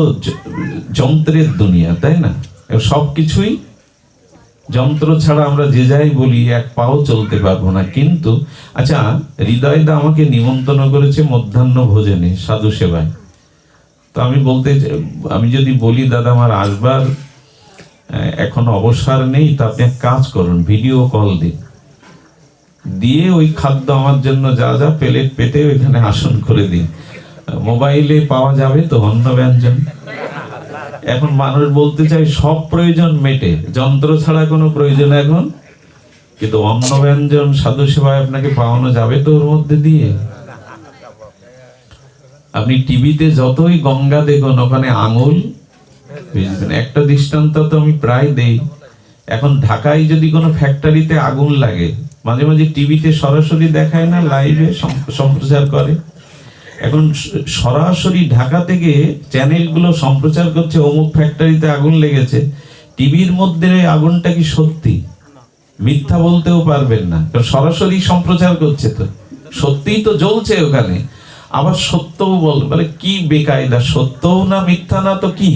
যন্ত্রের দুনিয়া, তাই না? সবকিছুই যন্ত্র ছাড়া আমরা যে যাই বলি এক পাও চলতে পারবো না। কিন্তু আচ্ছা, হৃদয়দা আমাকে নিমন্ত্রণ করেছে মধ্যাহ্ন ভোজনে, সাধু সেবায়। তো আমি যদি বলি দাদা আমার আসবার এখন অবসর নেই, তো আপনি এক কাজ করুন, ভিডিও কল দিন, দিয়ে ওই খাদ্য আমার জন্য যা যা প্লেট পেতে ওইখানে আসন করে দিন। মোবাইলে পাওয়া যাবে তো অন্ন ব্যঞ্জন। এখন মানুষ বলতে চাই সব প্রয়োজন মেটে, যন্ত্র ছাড়া কোনো প্রয়োজন এখন, কিন্তু অন্ন ব্যঞ্জন সাধু সেবায় আপনাকে পাওয়ানো যাবে তো ওর মধ্যে দিয়ে। আপনি টিভিতে যতই গঙ্গা দেখুন, ওখানে আঙুল। একটা দৃষ্টান্ত তো আমি প্রায় দেই, এখন ঢাকায় যদি কোনো ফ্যাক্টরিতে আগুন লাগে, মাঝে মাঝে টিভিতে সরাসরি দেখায় না, লাইভে সম্প্রচার করে। এখন সরাসরি ঢাকা থেকে চ্যানেলগুলো সম্প্রচার করছে অমুক ফ্যাক্টরিতে আগুন লেগেছে। টিভির মধ্যে আগুনটা কি সত্যি? মিথ্যা বলতেও পারবেন না, কারণ সরাসরি সম্প্রচার করছে, তো সত্যিই তো জ্বলছে ওখানে। আবার সত্যও বলে কি বেকায়দা, সত্যও না মিথ্যা না তো কি?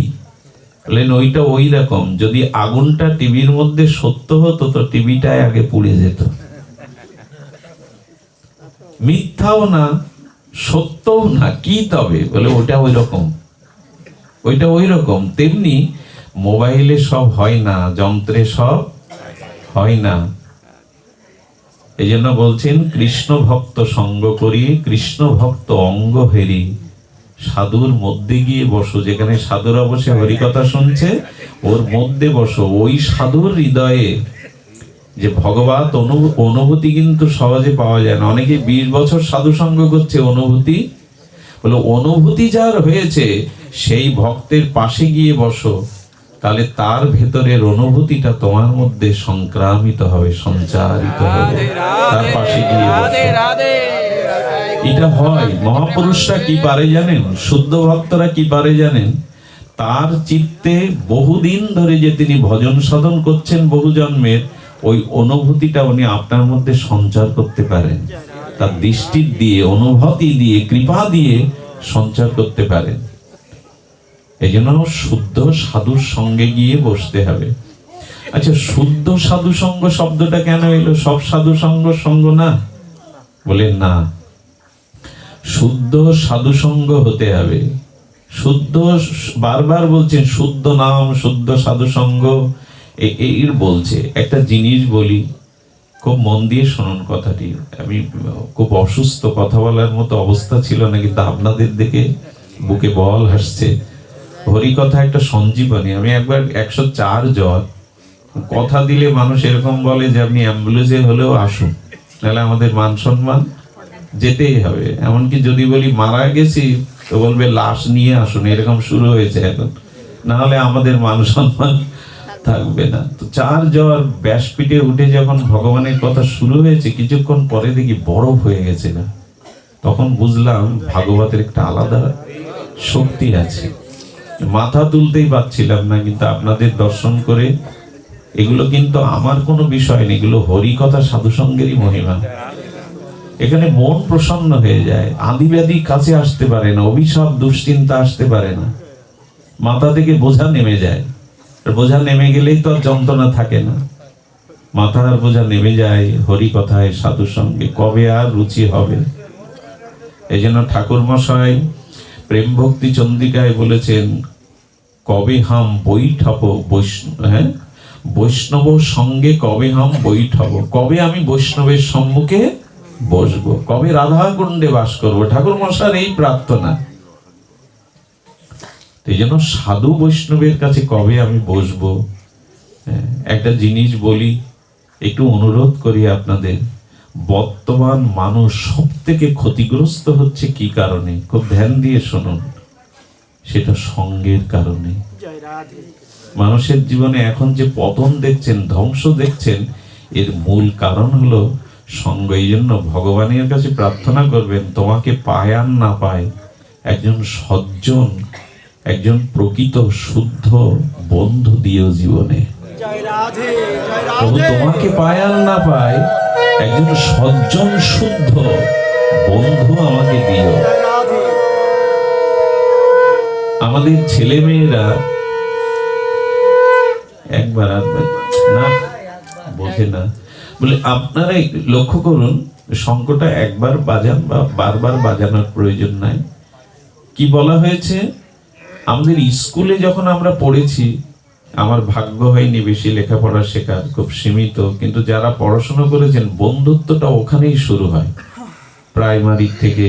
বলেন ওইটা ওই রকম, যদি আগুনটা টিভির মধ্যে সত্য হতো তো টিভিটাই আগে পুড়ে যেত। মিথ্যাও না সত্যও না, কি তবে? বলে ওটা ওই রকম, ওইটা ওই রকম। তেমনি মোবাইলে সব হয় না, যন্ত্রে সব হয় না। এই জন্য বলছেন কৃষ্ণ ভক্ত সঙ্গ করি, কৃষ্ণ ভক্ত অঙ্গ হেরি। সাধুর মধ্যে গিয়ে বসো, যেখানে সাধুরা বসে হরিকথা শুনছে ওর মধ্যে বসো। ওই সাধুর হৃদয়ে যে ভগবত অনুভূতি কিন্তু সহজে পাওয়া যায় না। অনেকে 20 বছর সাধু সঙ্গ করছে, অনুভূতি বলে অনুভূতি যার হয়েছে সেই ভক্তের পাশে গিয়ে বসো, তাহলে তার ভেতরের অনুভূতিটা তোমার মধ্যে সংক্রামিত হবে, সঞ্চারিত হবে। তার পাশে গিয়ে বসো। এটা হয়। মহাপুরুষরা কি পারে জানেন? শুদ্ধ ভক্তরা কি পারে জানেন? তার চিত্তে বহুদিন ধরে যে তিনি ভজন সাধন করছেন বহু জন্মের, ওই অনুভূতিটা উনি আপনার মধ্যে সঞ্চার করতে পারেন। তার দৃষ্টি দিয়ে, অনুভূতি দিয়ে, কৃপা দিয়ে সঞ্চার করতে পারেন। এই জন্য শুদ্ধ সাধুর সঙ্গে গিয়ে বসতে হবে। আচ্ছা, শুদ্ধ সাধু সঙ্গ শব্দটা কেন এলো? সব সাধু সঙ্গ না? বলেন না, শুদ্ধ সাধু সঙ্গ হতে হবে। শুদ্ধ, বারবার বলছেন শুদ্ধ নাম, শুদ্ধ সাধু সঙ্গ এর বলছে। একটা জিনিস বলি, খুব মন দিয়ে শুনুন কথাটি। আমি খুব অসুস্থ, কথা বলার মতো অবস্থা ছিল না, কিন্তু আপনাদের দেখে বুকে বল হাসছে। হরিকথা একটা সঞ্জীবনী। আমি একবার 104 জ্বর, কথা দিলে মানুষ এরকম বলে যে আপনি অ্যাম্বুলেন্সে হলেও আসুন, নাহলে আমাদের মান সম্মান যেতেই হবে। এমনকি যদি বলি মারা গেছি তো বলবে লাশ নিয়ে আসুন, এরকম শুরু হয়েছে এখন, না হলে আমাদের মান সম্মান থাকবে না। তো 4 জ্বর, ব্যাসপীঠে উঠে যখন ভগবানের কথা শুরু হয়েছে, কিছুক্ষণ পরে দেখি বরফ হয়ে গেছে না। তখন বুঝলাম ভাগবতের একটা আলাদা শক্তি আছে। মাথা তুলতেই পারছিলাম না, কিন্তু আপনাদের দর্শন করে, এগুলো কিন্তু আমার কোনো বিষয় নেই, এগুলো হরিকথা সাধুসঙ্গেরই মহিমা। এখানে মন প্রসন্ন হয়ে যায়, আদি ব্যাধি কাছে আসতে পারে না, অভিশাপ দুশ্চিন্তা আসতে পারে না, মাথা থেকে বোঝা নেমে যায়। বোঝা নেমে গেলেই তো আর যন্ত্রণা থাকে না। মাথার বোঝা নেমে যায় হরিকথায়, সাধু সঙ্গে। কবে আর রুচি হবে? এই জন্য ঠাকুর মশাই প্রেম ভক্তি চন্দ্রিকায় বলেছেন, কবে হাম বৈঠব বৈষ্ণব সঙ্গে, কবে হাম বৈঠব। কবে আমি বৈষ্ণবের সম্মুখে বসবো, কবে রাধা কুণ্ডে বাস করবো। ঠাকুর মশার এই প্রার্থনা। এই জন্য সাধু বৈষ্ণবের কাছে কবে আমি বসবো। একটা জিনিস বলি, একটু অনুরোধ করি আপনাদের, বর্তমান মানুষ সব থেকে ক্ষতিগ্রস্ত হচ্ছে কি কারণে? খুব ধ্যান দিয়ে শুনুন। সেটা সঙ্গের কারণে। মানুষের জীবনে এখন যে পতন দেখছেন, ধ্বংস দেখছেন, এর মূল কারণ হলো সঙ্গ। এই জন্য ভগবানের কাছে প্রার্থনা করবেন, তোমাকে পায় আর না পায়, একজন সজ্জন, একজন প্রকৃত শুদ্ধ বন্ধু দিও জীবনে। তোমাকে পায় আর না পায়, একজন সজ্জন শুদ্ধ বন্ধু আমাকে দিও। আমাদের ছেলে মেয়েরা একবার না বোঝে না, বলে আপনারা লক্ষ্য করুন, শঙ্খটা একবার বাজান বা বারবার বাজানোর প্রয়োজন নাই। কি বলা হয়েছে? আমাদের স্কুলে যখন আমরা পড়েছি, আমার ভাগ্য হয়নি বেশি লেখাপড়া শেখার, খুব সীমিত, কিন্তু যারা পড়াশোনা করেছেন বন্ধুত্বটা ওখানেই শুরু হয়, প্রাইমারি থেকে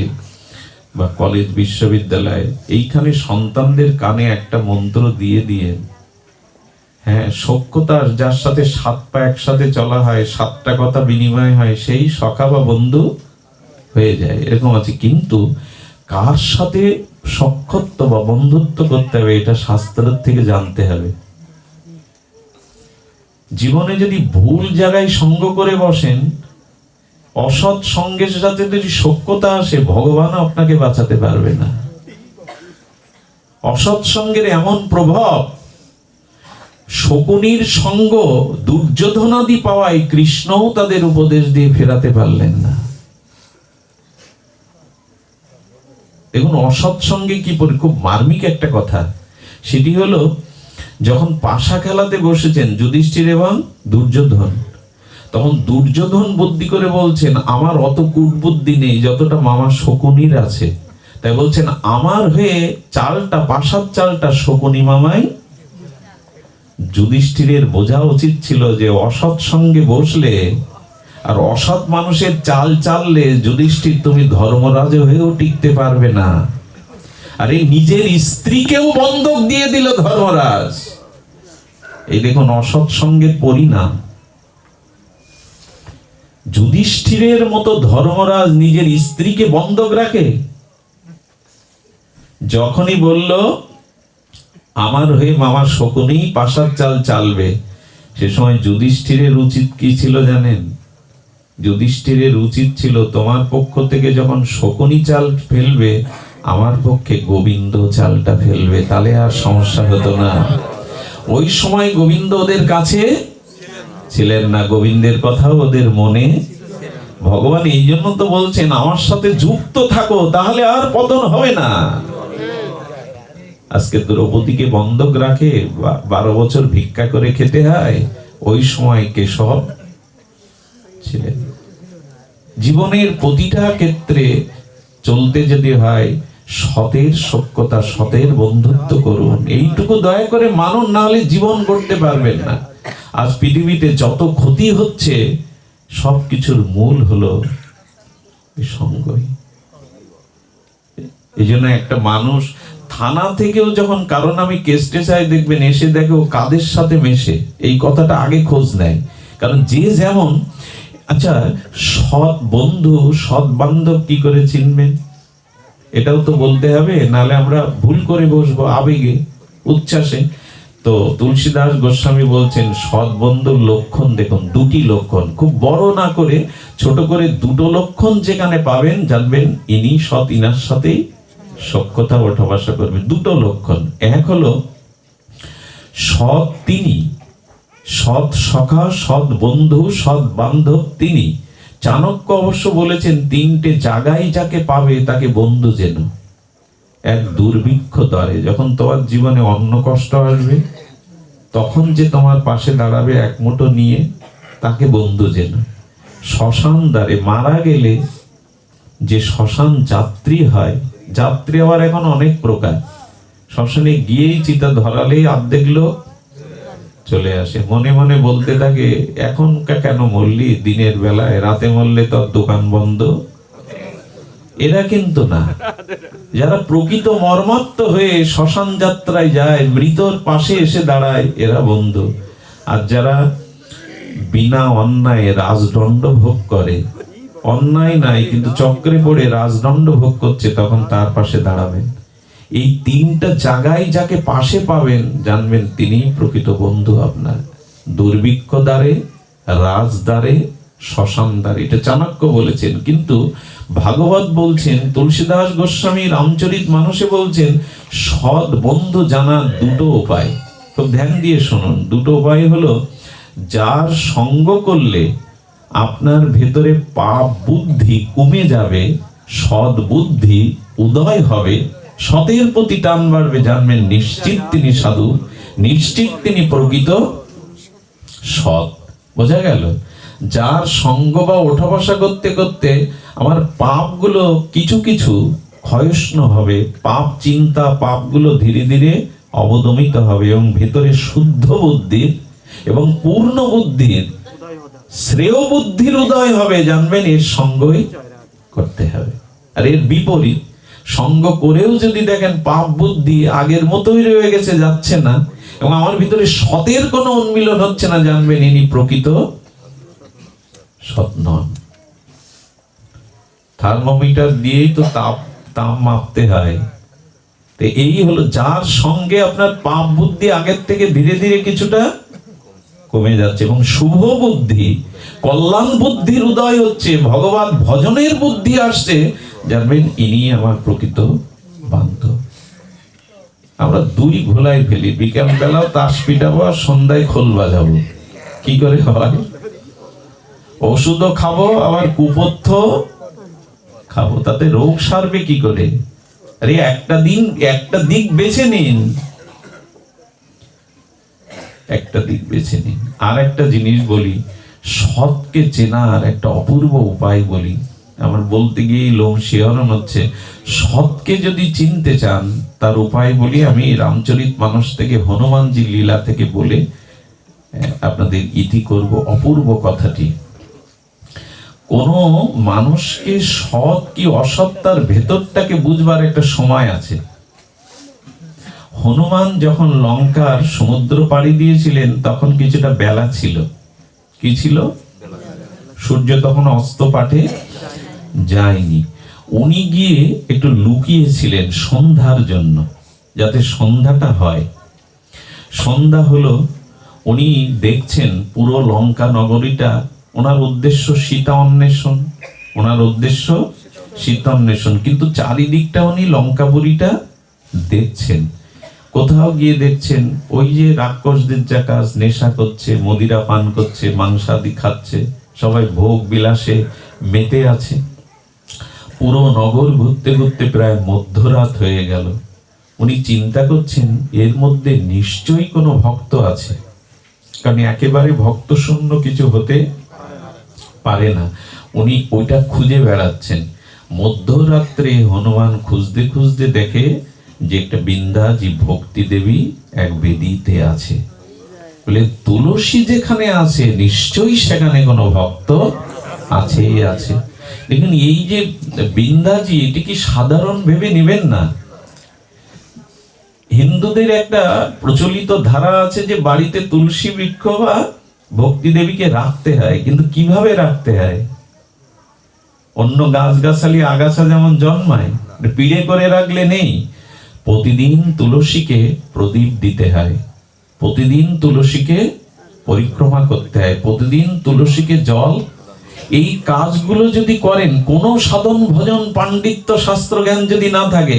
বা কলেজ বিশ্ববিদ্যালয়। এইখানে সন্তানদের কানে একটা মন্ত্র দিয়ে দিয়ে, হ্যাঁ, সখ্যতার, যার সাথে 7 পা একসাথে চলা হয়, 7টা কথা বিনিময় হয়, সেই সখা বা বন্ধু হয়ে যায়, এরকম আছে। কিন্তু কার সাথে সখ্যত্ব বা বন্ধুত্ব করতে হবে, এটা শাস্ত্রের থেকে জানতে হবে। জীবনে যদি ভুল জায়গায় সঙ্গ করে বসেন, অসৎ সঙ্গের সাথে যদি সখ্যতা আসে, ভগবান আপনাকে বাঁচাতে পারবে না। অসৎ সঙ্গের এমন প্রভাব, শকুনির সঙ্গ দুর্যোধনাদি পাওয়ায় কৃষ্ণও তাদের উপদেশ দিয়ে ফেরাতে পারলেন না। দেখুন অসৎ সঙ্গে কি খুব মার্মিক একটা কথা। সেটি হলো, যখন পাশা খেলাতে বসেছেন যুধিষ্ঠির এবং দুর্যোধন, তখন দুর্যোধন বুদ্ধি করে বলছেন, আমার অত কূটবুদ্ধি নেই যতটা মামা শকুনির আছে। তাই বলছেন, আমার হয়ে চালটা, পাশার চালটা শকুনি মামাই। যুধিষ্ঠিরের বোঝা উচিত ছিল যে অসৎ সঙ্গে বসলে আর অসৎ মানুষের চাল চাললে যুধিষ্ঠির তুমি ধর্মরাজ হয়েও টিকতে পারবে না। আর এই নিজের স্ত্রীকেও বন্ধক দিয়ে দিল ধর্মরাজ। এই দেখুন অসৎ সঙ্গের পরিণাম। যুধিষ্ঠিরের মতো ধর্মরাজ নিজের স্ত্রীকে বন্ধক রাখে। যখনই বলল আমার হয়ে মামা শকুনি পাশার চাল চালবে, সে সময় যুধিষ্ঠিরের উচিত কি ছিল জানেন? যুধিষ্ঠিরের উচিত ছিল, তোমার পক্ষ থেকে যখন শকুনি চাল ফেলবে, আমার পক্ষে গোবিন্দ চালটা ফেলবে, তাহলে আর সমস্যা হতো না। ওই সময় গোবিন্দ ওদের কাছে ছিলেন না, গোবিন্দের কথাও ওদের মনে। ভগবান এই জন্য তো বলছেন, আমার সাথে যুক্ত থাকো, তাহলে আর পতন হবে না। আজকে দ্রৌপদীকে বন্ধক রাখে, 12 বছর ভিক্ষা করে খেতে হয়। ওই সময় কেশব ছিলেন। জীবনের প্রতিটা ক্ষেত্রে চলতে যদি হয়, সতের সখ্যতা, সতের বন্ধুত্ব করুন। এইটুকু দয়া করে মানুন, না হলে জীবন করতে পারবেন না। আজ পৃথিবীতে যত ক্ষতি হচ্ছে, সবকিছুর মূল হলো সঙ্গই। এই জন্য একটা মানুষ থানা থেকেও যখন কারণ আমি কেসটে চাই, দেখবেন এসে দেখে ও কাদের সাথে মেশে, এই কথাটা আগে খোঁজ নেয়। কারণ যে যেমন, আচ্ছা সৎ বন্ধু সৎ বান্ধব কি করে চিনবেন? এটাও তো বলতে হবে, নাহলে আমরা ভুল করে বসবো আবেগে, উচ্ছ্বাসে। তো তুলসীদাস গোস্বামী বলছেন, সৎ বন্ধুর লক্ষণ দেখুন, 2টি লক্ষণ, খুব বড় না করে ছোট করে 2টো লক্ষণ যেখানে পাবেন, জানবেন ইনি সৎ, ইনার সাথেই সখ্যতা ওঠা বসা করবে। 2টো লক্ষণ। এক হলো সৎ তিনি, সৎ সখা, সৎ বন্ধু, সৎ বান্ধব তিনি। চাণক্য অবশ্য বলেছেন, 3টে জায়গায় যাকে পাবে তাকে বন্ধু যেন। এক দুর্ভিক্ষ দ্বারে, যখন তোমার জীবনে অন্ন কষ্ট আসবে, তখন যে তোমার পাশে দাঁড়াবে এক মুঠো নিয়ে, তাকে বন্ধু যেন। শ্মশান দ্বারে, মারা গেলে যে শ্মশান যাত্রী হয়, যাত্রী আবার এখন অনেক প্রকার। শ্মশানে গিয়েই চিতা ধরালেই অর্ধেক লোক চলে আসে, মনে মনে বলতে থাকে, এখন কেন মরলি? দিনের বেলায়, রাতে মরলে তোর দোকান বন্ধ। এরা কিন্তু না। যারা প্রকৃত মর্মাত্ম হয়ে শ্মশান যাত্রায় যায়, মৃতর পাশে এসে দাঁড়ায়, এরা বন্ধু। আর যারা বিনা অন্যায় রাজদণ্ড ভোগ করে, অন্যায় নাই কিন্তু চক্রে পড়ে রাজদণ্ড ভোগ করছে, তখন তার পাশে দাঁড়াবেন। এই 3টা জায়গায় যাকে পাশে পাবেন, জানবেন তিনি প্রকৃত বন্ধু আপনার। দুর্ভিক্ষ দ্বারে, রাজদ্বারে, শ্মশান দ্বারে। এটা চাণক্য বলেছেন। কিন্তু ভাগবত বলছেন, তুলসীদাস গোস্বামী রামচরিত মানসে বলছেন, সৎ বন্ধু জানার 2টো উপায়। খুব ধ্যান দিয়ে শুনুন। 2টো উপায় হলো, যার সঙ্গ করলে আপনার ভেতরে পাপ বুদ্ধি কমে যাবে, সৎ বুদ্ধি উদয় হবে, সতের প্রতি টান বাড়বে, জানবেন নিশ্চিত তিনি সাধু, নিশ্চিত তিনি প্রকৃত সৎ। বোঝা গেল? যার সঙ্গ বা ওঠা বসা করতে করতে আমার পাপগুলো কিছু কিছু ক্ষয়ষ্ণু হবে, পাপ চিন্তা, পাপগুলো ধীরে ধীরে অবদমিত হবে, এবং ভেতরে শুদ্ধ বুদ্ধির এবং পূর্ণ বুদ্ধির, শ্রেয় বুদ্ধির উদয় হবে, জানবেন এর সঙ্গই করতে হবে। আর এর বিপরীত, সঙ্গ করেও যদি দেখেন পাপ বুদ্ধি আগের মতোই রয়ে গেছে, যাচ্ছে না, এবং আমার ভিতরে সতের কোনো উন্মিলন হচ্ছে না, জানবেন ইনি প্রকৃত সৎ নন। থার্মোমিটার দিয়েই তো তাপ মাপতে হয়। তো এই হলো, যার সঙ্গে আপনার পাপ বুদ্ধি আগের থেকে ধীরে ধীরে কিছুটা কমে যাচ্ছে, এবং শুভ বুদ্ধি, কল্যাণ বুদ্ধির উদয় হচ্ছে, ভগবান ভজনের বুদ্ধি আসছে, জানবেন ইনি আমার প্রকৃত বান্ধব। আমরা দুই ঘোলাই ফেলি, বিকাল বেলাও তাস পিটাবো আর সন্ধ্যায় খোল বাজাবো। কি করে হয়? ওষুধও খাবো আবার কুপথ্য খাবো, তাতে রোগ সারবে কি করে? আরে একটা দিক বেছে নিন, একটা দিক বেছে নিন। আর একটা জিনিস বলি, সৎকে চেনার একটা অপূর্ব উপায় বলি, আমার বলতে গিয়ে লোম শিহরণ হচ্ছে। সৎকে যদি চিনতে চান তার উপায় বলি, আমি রামচরিত মানস থেকে হনুমানজি লীলা থেকে বলে আপনাদের ইতি করব অপূর্ব কথাটি। কোন মানুষকে সৎ কি অসৎ তার ভেতরটাকে বুঝবার একটা সময় আছে। হনুমান যখন লঙ্কার সমুদ্র পাড়ি দিয়েছিলেন তখন কিছুটা বেলা ছিল। কি ছিল? সূর্য তখন অস্ত পাটে যায়নি। উনি গিয়ে একটু লুকিয়েছিলেন সন্ধ্যার জন্য, যাতে সন্ধ্যাটা হয়। সন্ধ্যা হলো, উনি দেখছেন পুরো লঙ্কা নগরীটা, ওনার উদ্দেশ্য সীতা অন্বেষণ, ওনার উদ্দেশ্য সীতা অন্বেষণ, কিন্তু চারিদিকটা উনি লঙ্কাপুরীটা দেখছেন। কোথাও গিয়ে দেখছেন ওই যে রাক্ষসদের যা কাজ, নেশা করছে, মদিরা পান করছে, মাংসাদি খাচ্ছে, সবাই ভোগ বিলাসে মেতে আছে। পুরো নগর ঘুরতে ঘুরতে প্রায় মধ্যরাত হয়ে গেল। উনি চিন্তা করছেন এর মধ্যে নিশ্চয়ই কোনো ভক্ত আছে, কারণ একেবারে ভক্ত শূন্য কিছু হতে পারে না। উনি ওইটা খুঁজে বেড়াচ্ছেন। মধ্যরাত্রে হনুমান খুঁজতে খুঁজতে দেখে যে একটা বিন্দাজি ভক্তি দেবী এক বেদিতে আছে। বলে তুলসী যেখানে আছে নিশ্চয়ই সেখানে কোনো ভক্ত আছেই আছে। দেখুন, এই যে বিন্দাজি, এটি কি সাধারণ ভেবে নেবেন না। হিন্দুদের একটা প্রচলিত ধারা আছে যে বাড়িতে তুলসী বৃক্ষ বা ভক্তি দেবীকে রাখতে হয়, কিন্তু কিভাবে রাখতে হয়? অন্য গাছগাছালি আগাছা যেমন জন্মায়, পিড়ে করে রাখলে নেই। প্রতিদিন তুলসীকে প্রদীপ দিতে হয়, প্রতিদিন তুলসীকে পরিক্রমা করতে হয়, প্রতিদিন তুলসীকে জল। এই কাজগুলো যদি করেন, কোনো সাধন ভজন পাণ্ডিত্য শাস্ত্র জ্ঞান যদি না থাকে,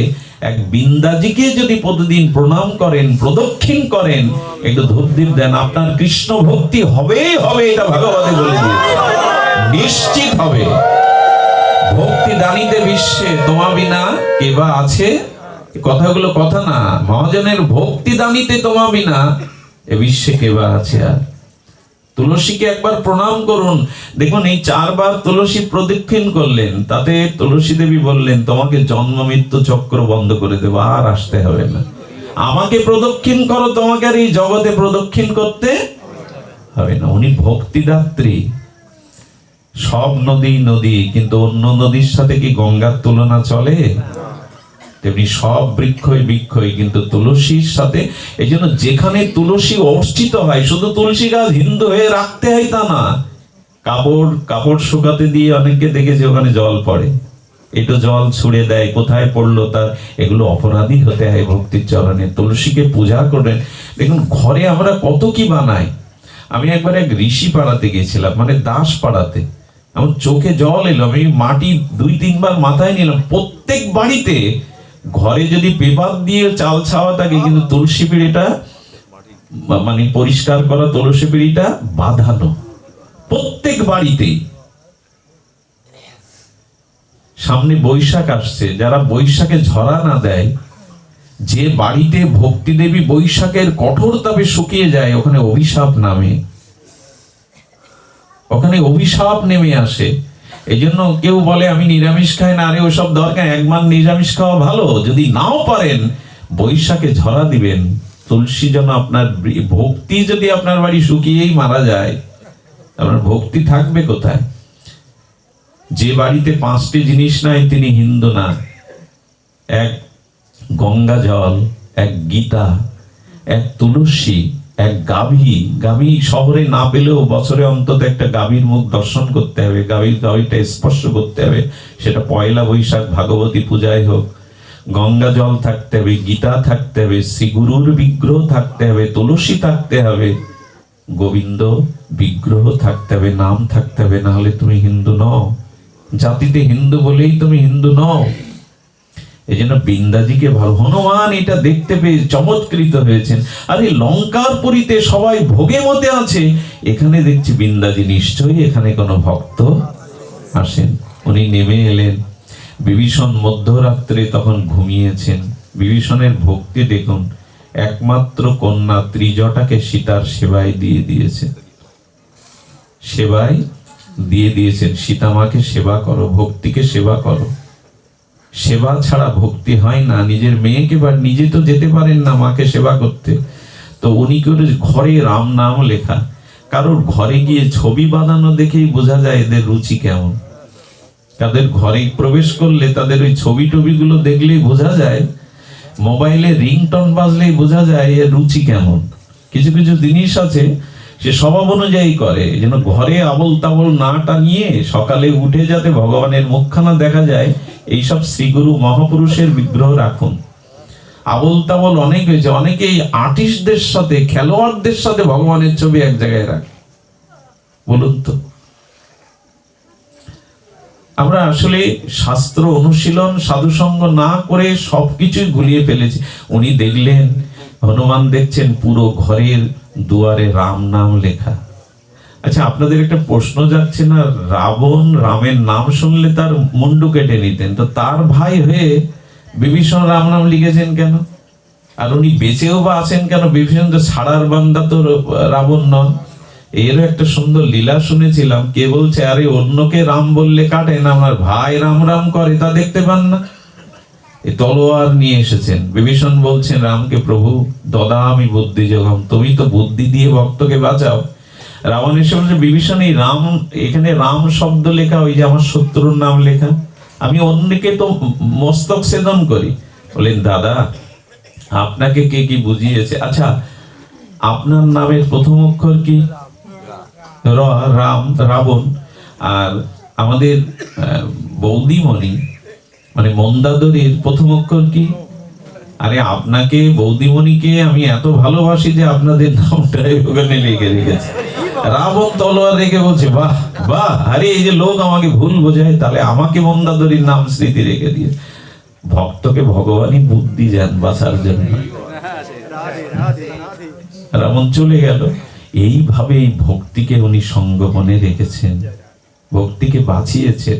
এক বিন্দাজিকে যদি প্রতিদিন প্রণাম করেন, প্রদক্ষিণ করেন, একটু ধূপদীপ দেন, আপনার কৃষ্ণ ভক্তি হবেই হবে। এটা ভাগবতে বলে দিয়েছে, নিশ্চিত হবে। ভক্তি দানিতে বিশ্বে তোমা বিনা কেবা আছে, কথাগুলো কথা না, মহাজনের ভক্তি দানিতে তোমা বিনা এ বিশ্বে কেবা আছে। আর তুলসীকে একবার প্রণাম করুন। দেখুন, এই 4 বার তুলসী প্রদক্ষিণ করলেন, তাতে তুলসী দেবী বললেন তোমাকে জন্ম মৃত্যু চক্র বন্ধ করে দেবো, আর আসতে হবে না। আমাকে প্রদক্ষিণ করো, তোমাকে আর এই জগতে প্রদক্ষিণ করতে হবে না। উনি ভক্তিদাত্রী। সব নদী নদী, কিন্তু অন্য নদীর সাথে কি গঙ্গার তুলনা চলে? তেমনি সব বৃক্ষই বৃক্ষই, কিন্তু তুলসীর সাথে। এই জন্য যেখানে তুলসী অর্চিত হয়, শুধু তুলসী গাছ হিন্দু হয়ে রাখতে হয় তা না। কাপড় শুকাতে দিয়ে অনেককে দেখেছে ওখানে জল পড়ে, একটু জল ছুড়ে দেয়, কোথায় পড়লো তার, এগুলো অপরাধী হতে হয় ভক্তির চরণে। তুলসীকে পূজা করেন। দেখুন, ঘরে আমরা কত কি বানাই। আমি একবার এক ঋষি পাড়াতে গেছিলাম, মানে দাস পাড়াতে। আমার চোখে জল এলো, আমি মাটি 2-3 বার মাথায় নিলাম। প্রত্যেক বাড়িতে ঘরে যদি পেপার দিয়ে চাল ছাওয়া থাকে, কিন্তু তুলসী পিঁড়িটা, মানে পরিষ্কার করা তুলসী পিঁড়িটা বাঁধানো প্রত্যেক বাড়িতেই। সামনে বৈশাখ আসছে, যারা বৈশাখে ঝরা না দেয়, যে বাড়িতে ভক্তি দেবী বৈশাখের কঠোর তাপে শুকিয়ে যায়, ওখানে অভিশাপ নামে, ওখানে অভিশাপ নেমে আসে। এই জন্য কেউ বলে আমি নিরামিষ খাই না, আরে ওসব দরকার, একবার নিরামিষ খাওয়া ভালো। যদি নাও পারেন বৈশাখে ঝরা দিবেন। তুলসী যেন আপনার ভক্তি, যদি আপনার বাড়ি শুকিয়েই মারা যায়, আপনার ভক্তি থাকবে কোথায়? যে বাড়িতে 5টি জিনিস নাই তিনি হিন্দু না। এক গঙ্গা জল, এক গীতা, এক তুলসী, এক গাভী। শহরে না পেলেও বছরে অন্তত একটা গাভীর মুখ দর্শন করতে হবে, গাভীটা স্পর্শ করতে হবে। সেটা পয়লা বৈশাখ ভাগবতী পূজায় হোক। গঙ্গা জল থাকতে হবে, গীতা থাকতে হবে, শ্রী গুরুর বিগ্রহ থাকতে হবে, তুলসী থাকতে হবে। গোবিন্দ বিগ্রহ থাকতে হবে, নাম থাকতে হবে, না হলে তুমি হিন্দু নও। জাতিতে হিন্দু বলেই তুমি হিন্দু নও। এই জন্য বৃন্দাজিকে ভালো, হনুমান এটা দেখতে পেয়ে চমৎকৃত হয়েছেন। আরে লঙ্কার পুরীতে সবাই ভোগে মতে আছে, এখানে দেখছি বৃন্দাজি নিশ্চয়ই এখানে কোনো ভক্ত আসেন। উনি নেমে এলেন। বিভীষণ মধ্যরাত্রে তখন ঘুমিয়েছেন। বিভীষণের ভক্তি দেখুন, একমাত্র কন্যা ত্রিজটাকে সীতার সেবায় দিয়ে দিয়েছেন, সেবায় দিয়ে দিয়েছেন। সীতামাকে সেবা করো, ভক্তিকে সেবা করো। সেবা ছাড়া ভক্তি হয় না। নিজের মেয়েকে বা নিজে তো যেতে পারেন না মাকে সেবা করতে, তো উনি করে ঘরে রাম নাম লেখা। কারোর ঘরে গিয়ে ছবি বাঁধানো দেখেই বোঝা যায় এদের রুচি কেমন। তাদের ঘরে প্রবেশ করলে তাদের ওই ছবি টবিগুলো দেখলেই বোঝা যায়, মোবাইলে রিংটন বাজলেই বোঝা যায় এর রুচি কেমন। কিছু কিছু জিনিস আছে সে স্বভাব অনুযায়ী করে, যেন ঘরে আবল তাবল না টানিয়ে সকালে উঠে যাতে ভগবানের মুখখানা দেখা যায়, এইসব শ্রীগুরু মহাপুরুষের বিগ্রহ রাখুন। আবল তাবল অনেক হয়েছে, অনেকেই আর্টিস্টদের সাথে, খেলোয়াড়দের সাথে ভগবানের ছবি এক জায়গায় রাখে। বলুন তো, আমরা আসলে শাস্ত্র অনুশীলন সাধুসঙ্গ না করে সবকিছুই গুলিয়ে ফেলেছি। উনি দেখলেন, হনুমান দেখছেন পুরো ঘরের দুয়ারে রাম নাম লেখা। আচ্ছা, আপনাদের একটা প্রশ্ন যাচ্ছে না, রাবণ রামের নাম শুনলে তার মুন্ডু কেটে নিতেন, তো তার ভাই হয়ে বিভীষণ রাম নাম লিখেছেন কেন? আর উনি বেঁচেও বা আছেন কেন? বিভীষণ তো ছাড়ার বান্দা, তো রাবণ নন। এরও একটা সুন্দর লীলা শুনেছিলাম। কে বলছে, আরে অন্যকে রাম বললে কাটে না, আমার ভাই রাম রাম করে, তা দেখতে পান না? এই তলোয়ার নিয়ে এসেছেন। বিভীষণ বলছেন রামকে, প্রভু দদামি বুদ্ধি যোগম, তুমি তো বুদ্ধি দিয়ে ভক্তকে বাঁচাও। রাবণ এসে বলছে, বিভীষণ এই রাম, এখানে রাম শব্দ লেখা, ওই যে আমার শত্রুর নাম লেখা, আমি অন্যকে তো মস্তক ছেদন করি। বলেন, দাদা আপনাকে কে কি বুঝিয়েছে? আচ্ছা, আপনার নামের প্রথম অক্ষর কি? রাম, রাবণ। আর আমাদের বৌদিমণি মানে মন্দাদরীর প্রথম অক্ষর কি? আরে আপনাকে, বৌদিমণিকে আমি এত ভালোবাসি যে আপনাদের নামটাই ওখানে লিখে রেখেছি। রাবণ তলোয়ার রেখে বলছে, বাহ বাহ, আরে এই যে লোক আমাকে ভুল বোঝায়, তাহলে আমাকে মন্দাদরীর নাম স্মৃতি রেখে দিয়ে। ভক্তকে ভগবানই বুদ্ধি দেন বাঁচার জন্য। রাবণ চলে গেল। এইভাবে এই ভক্তিকে উনি সঙ্গোপনে রেখেছেন, ভক্তিকে বাঁচিয়েছেন।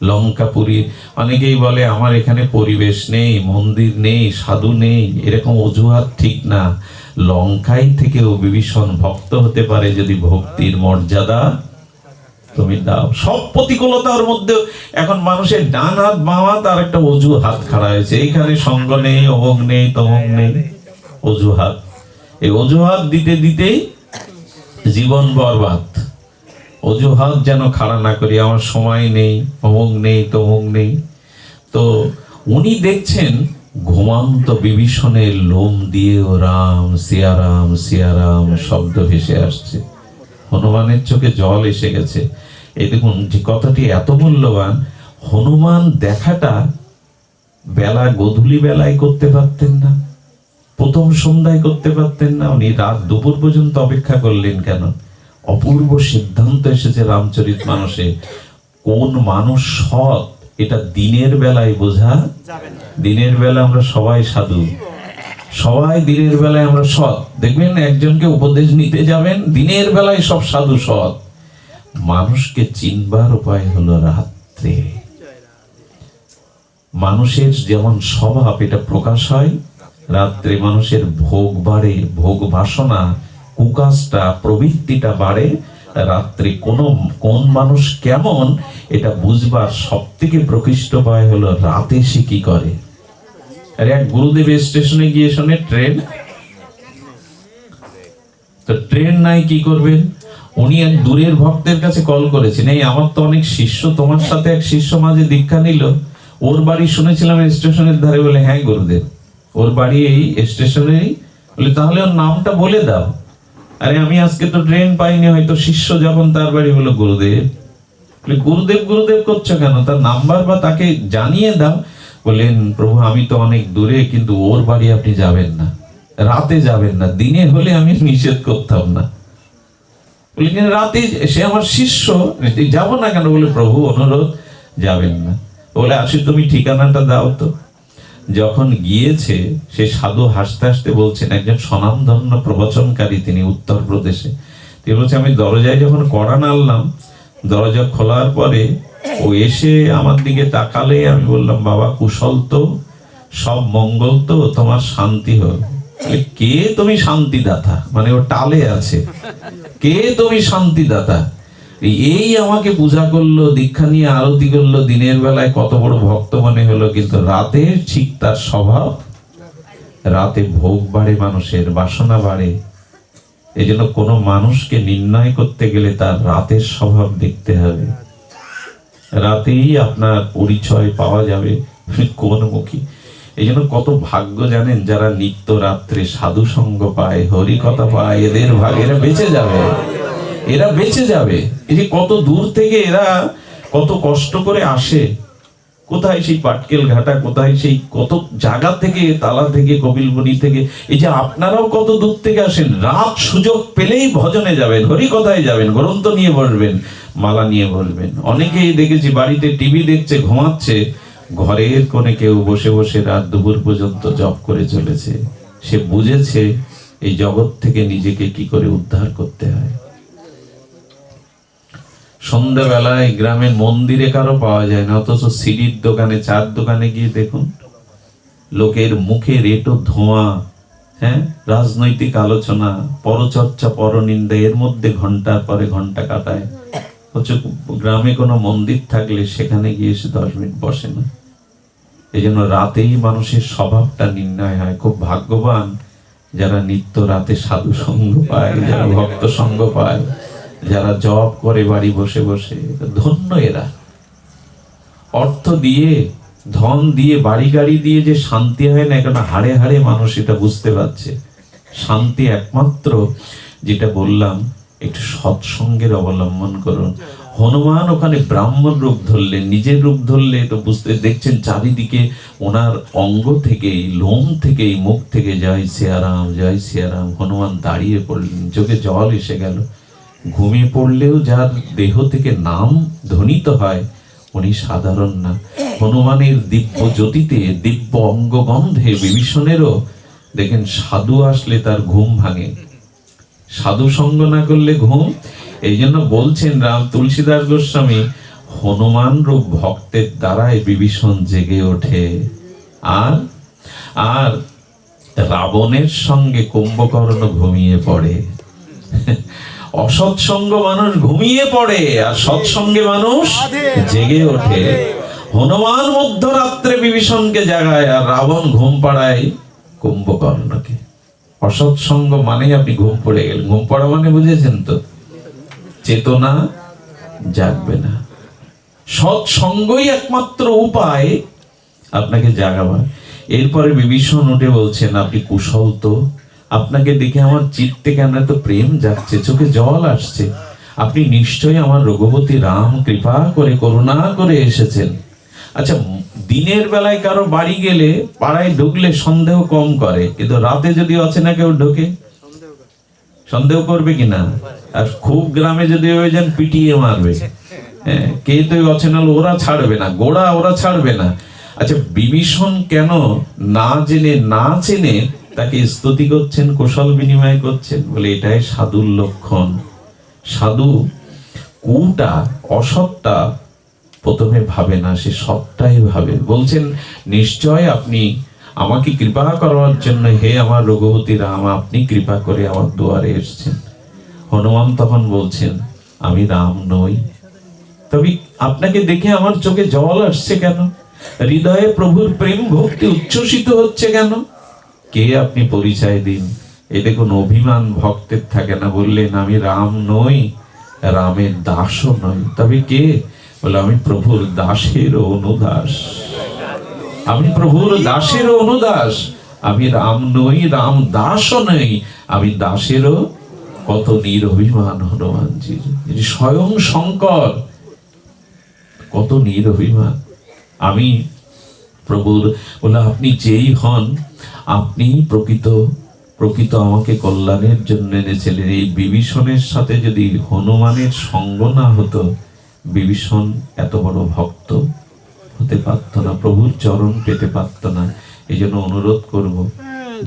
লঙ্কাপুরী, অনেকেই বলে আমার এখানে পরিবেশ নেই, মন্দির নেই, সাধু নেই, এরকম অজুহাত ঠিক না। লঙ্কায় থেকেও বিভীষণ ভক্ত হতে পারে যদি ভক্তির মর্যাদা তুমি দাও। সব প্রতিকূলতার মধ্যে এখন মানুষের ডান হাত বাঁ হাত আর একটা অজুহাত খাড়া হয়েছে, এইখানে সঙ্গ নেই, অমুক নেই, তমুক নেই, অজুহাত। এই অজুহাত দিতে দিতেই জীবন বরবাদ। অজুহাত যেন খাড়া না করি, আমার সময় নেই, অমুক নেই, তমুক নেই। তো উনি দেখছেন ঘুমান্ত বিভীষণের লোম দিয়েও রাম সিয়ারাম সিয়ারাম শব্দ ভেসে আসছে। হনুমানের চোখে জল এসে গেছে। এই দেখুন, যে কথাটি এত মূল্যবান, হনুমান দেখাটা বেলা গধূলি বেলায় করতে পারতেন না, প্রথম সন্ধ্যায় করতে পারতেন না, উনি রাত দুপুর পর্যন্ত অপেক্ষা করলেন কেন? অপূর্ব সিদ্ধান্ত এসেছে রামচরিতমানসে। কোন মানুষ সৎ এটা দিনের বেলায় বোঝা যাবে না। দিনের বেলা আমরা সবাই সাধু, সবাই দিনের বেলায় আমরা সৎ। দেখবেন একজনকে উপদেশ নিতে যাবেন, দিনের বেলায় সব সাধু সৎ। মানুষকে চিনবার উপায় হলো রাত্রে। মানুষের যেমন স্বভাব এটা প্রকাশ হয় রাত্রে। মানুষের ভোগ বাড়ে, ভোগ বাসনা, কুকাশটা, প্রবৃত্তিটা বাড়ে রাত্রে। কোন মানুষ কেমন এটা বুঝবার সব থেকে প্রকৃষ্ট উপায় হলো রাতে সে কি করে। আরে এক গুরুদেব স্টেশনে গিয়ে শোনে ট্রেন, তো ট্রেন নাই, কি করবেন? উনি এক দূরের ভক্তের কাছে কল করেছেন, এই আমার তো অনেক শিষ্য, তোমার সাথে এক শিষ্য মাঝে দীক্ষা নিল, ওর বাড়ি শুনেছিলাম স্টেশনের ধারে। বলে, হ্যাঁ গুরুদেব, ওর বাড়ি এই স্টেশনেরই। বলে, তাহলে ওর নামটা বলে দাও। আরে আমি আজকে তো ট্রেন পাইনি, হয়তো শিষ্য যখন তার বাড়ি। হলো গুরুদেব। বলে, গুরুদেব গুরুদেব করছো কেন? তার নাম্বার বা তাকে জানিয়ে দাও। বলেন, প্রভু আমি তো অনেক দূরে, কিন্তু ওর বাড়ি আপনি যাবেন না, রাতে যাবেন না, দিনে হলে আমি নিষেধ করতাম না। বলে রাতে সে আমার শিষ্য, যাব না কেন? বলে প্রভু অনুরোধ, যাবেন না। বলে আসি তুমি ঠিকানাটা দাও তো। যখন গিয়েছে সে সাধু হাসতে হাসতে বলছেন, একজন স্বনামধন্য প্রবচনকারী তিনি উত্তরপ্রদেশে। তিনি বলছে আমি দরজায় যখন কড়া নাড়লাম, দরজা খোলার পরে ও এসে আমার দিকে তাকালে আমি বললাম বাবা কুশল তো, সব মঙ্গল তো, তোমার শান্তি হোক। কে তুমি শান্তিদাতা? মানে ও টালে আছে, কে তুমি শান্তিদাতা? এই আমাকে পূজা করলো, দীক্ষা নিয়ে আরতি করলো, দিনের বেলায় কত বড় ভক্ত মনে হলো, কিন্তু রাতে ঠিক তার স্বভাব। রাতে ভোগ বাড়ে, মানুষের বাসনা বাড়ে। এই জন্য কোনো মানুষকে নির্ণয় করতে গেলে তার রাতের স্বভাব দেখতে হবে। রাতেই আপনার পরিচয় পাওয়া যাবে কোন মুখী। এই জন্য কত ভাগ্য জানেন যারা নিত্য রাত্রে সাধু সঙ্গ পায়, হরি কথা পায়, এদের ভাগ, এরা বেঁচে যাবে, এরা বেঁচে যাবে। এই যে কত দূর থেকে এরা কত কষ্ট করে আসে, কোথায় সেই পাটকেল ঘাটা, কোথায় সেই কত জায়গা থেকে, তালা থেকে, কপিলবনি থেকে। এই যে আপনারাও কত দূর থেকে আসেন, রাত সুযোগ পেলেই ভজনে যাবেন, হরি কথায় যাবেন, গ্রন্থ নিয়ে বসবেন, মালা নিয়ে বসবেন। অনেকেই দেখেছি বাড়িতে টিভি দেখছে, ঘুমাচ্ছে, ঘরের কোণে কেউ বসে বসে রাত দুপুর পর্যন্ত জপ করে চলেছে। সে বুঝেছে এই জগৎ থেকে নিজেকে কি করে উদ্ধার করতে হয়। সন্ধ্যাবেলায় গ্রামের মন্দিরে কারো পাওয়া যায় না, অথচ সিডির দোকানে, চার দোকানে গিয়ে দেখুন লোকের মুখে রেটো ধোঁয়া, হ্যাঁ, রাজনৈতিক আলোচনা, পরচর্চা, পরনিন্দা, এর মধ্যে ঘন্টার পরে ঘন্টা কাটায়। হচ্ছে গ্রামে কোনো মন্দির থাকলে সেখানে গিয়ে এসে 10 মিনিট বসে না। এই জন্য রাতেই মানুষের স্বভাবটা নির্ণয় হয়। খুব ভাগ্যবান যারা নিত্য রাতে সাধু সঙ্গ পায়, যারা ভক্ত সঙ্গ পায়, যারা জপ করে বাড়ি বসে বসে, ধন্য এরা। অর্থ দিয়ে, ধন দিয়ে, বাড়ি গাড়ি দিয়ে যে শান্তি হয় না, কেন হাড়ে হাড়ে মানুষ এটা বুঝতে পারছে। শান্তি একমাত্র, যেটা বললাম, একটু সৎসঙ্গের অবলম্বন করুন। হনুমান ওখানে ব্রাহ্মণ রূপ ধরলেন, নিজের রূপ ধরলে তো বুঝতে, দেখছেন চারিদিকে ওনার অঙ্গ থেকেই, লোম থেকেই, মুখ থেকে জয় সিয়ারাম, জয় সিয়ারাম। হনুমান দাঁড়িয়ে পড়লেন, চোখে জল এসে গেল। ঘুমিয়ে পড়লেও যার দেহ থেকে নাম ধ্বনিত হয়, উনি সাধারণ না। হনুমানের দিব্য জ্যোতিতে, দিব্য অঙ্গগন্ধে বিভীষণেরও দেখেন সাধু আসলে তার ঘুম ভাঙে, সাধু সঙ্গ না করলে ঘুম। এই জন্য বলছেন রাম তুলসীদাস গোস্বামী, হনুমান রূপ ভক্তের দ্বারাই বিভীষণ জেগে ওঠে। আর আর রাবণের সঙ্গে কুম্ভকর্ণ ঘুমিয়ে পড়ে। অসৎসঙ্গ মানুষ ঘুমিয়ে পড়ে, আর সৎসঙ্গে মানুষ জেগে ওঠে। হনুমান মধ্যরাত্রে বিভীষণকে জাগায়, আর রাবণ ঘুম পাড়ায় কুম্ভকর্ণকে। অসৎসঙ্গ মানে আপনি ঘুম পড়ে গেলেন। ঘুম পড়া মানে বুঝেছেন তো, চেতনা জাগবে না। সৎসঙ্গই একমাত্র উপায় আপনাকে জাগাবার। এরপরে বিভীষণ উঠে বলছেন, আপনি কুশল তো? আপনাকে দেখে আমার চিত্তে কেন এত প্রেম যাচ্ছে, চোখে জল আসছে। আপনি নিশ্চয়ই আমার রঘুপতি রাম, কৃপা করে, করুণা করে এসেছেন। আচ্ছা, দিনের বেলায় কারো বাড়ি গেলে, পাড়ায় ঢুকলে সন্দেহ কম করে, কিন্তু রাতে যদি অচেনা কেউ ঢোকে, সন্দেহ করবে কিনা? আর খুব গ্রামে যদি হয়ে যান, পিটিয়ে মারবে। হ্যাঁ, কে তো অচেনা, ওরা ছাড়বে না, গোড়া ওরা ছাড়বে না। আচ্ছা, বিভীষণ কেন না জেনে, না চেনে তাকে স্তুতি করছেন, কুশল বিনিময় করছেন? বলে এটাই সাধুর লক্ষণ। সাধু কুটা, অসৎটা প্রথমে ভাবে না, সে সবটাই ভাবে। বলছেন, নিশ্চয় আপনি আমাকে কৃপা করার জন্য, হে আমার রঘুপতি রাম, আপনি কৃপা করে আমার দুয়ারে এসেছেন। হনুমান তখন বলছেন, আমি রাম নই, তবে আপনাকে দেখে আমার চোখে জল আসছে কেন? হৃদয়ে প্রভুর প্রেম ভক্তি উচ্ছ্বসিত হচ্ছে কেন? কে আপনি? পরিচয় দিন। এই দেখুন, অভিমান ভক্তের থাকে না। বললেন, আমি রাম নই, রামের দাসও নই। তবে কে? বলে, আমি প্রভুর দাসের অনুদাস। আমি প্রভুর দাসের অনুদাস। আমি রাম নই, রাম দাসও নই, আমি দাসেরও। কত নিরভিমান হনুমানজির! স্বয়ং শঙ্কর কত নিরভিমান। আমি প্রভুর, বলে আপনি যেই হন, আপনি প্রকৃত প্রকৃত আমাকে কল্যাণের জন্য এনেছিলেন। এই বিভীষণের সাথে যদি হনুমানের সঙ্গ না হতো, বিভীষণ এত বড় ভক্ত হতে পারত না, প্রভুর চরণ পেতে পারত না। এই জন্য অনুরোধ করব,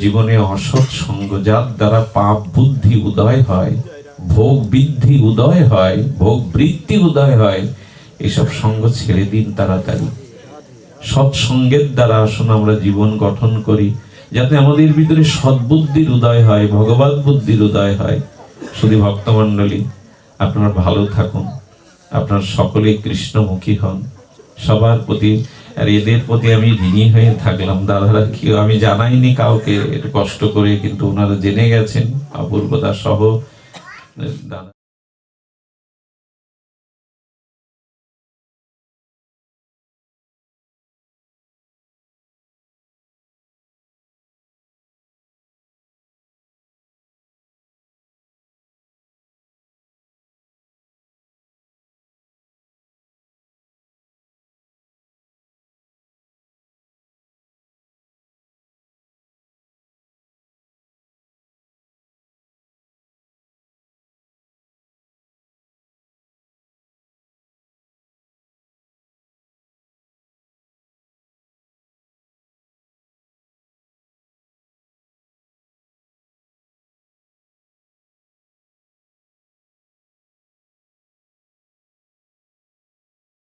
জীবনে অসৎ সঙ্গ, যার দ্বারা পাপ বুদ্ধি উদয় হয়, ভোগ বৃদ্ধি উদয় হয়, ভোগ বৃত্তি উদয় হয়, এসব সঙ্গ ছেড়ে দিন তাড়াতাড়ি। সৎসঙ্গের দ্বারা আসুন আমরা জীবন গঠন করি, যাতে আমাদের ভিতরে সদ্বুদ্ধির উদয় হয়, ভগবত বুদ্ধির উদয় হয়। শুধু ভক্তমণ্ডলী, আপনারা ভালো থাকুন, আপনার সকলে কৃষ্ণমুখী হন। সবার প্রতি আর এদের প্রতি আমি ঋণী হয়ে থাকলাম। দাদারা কি, আমি জানাইনি কাউকে, এটা কষ্ট করে, কিন্তু ওনারা জেনে গেছেন অপূর্বতা সহ। দাদা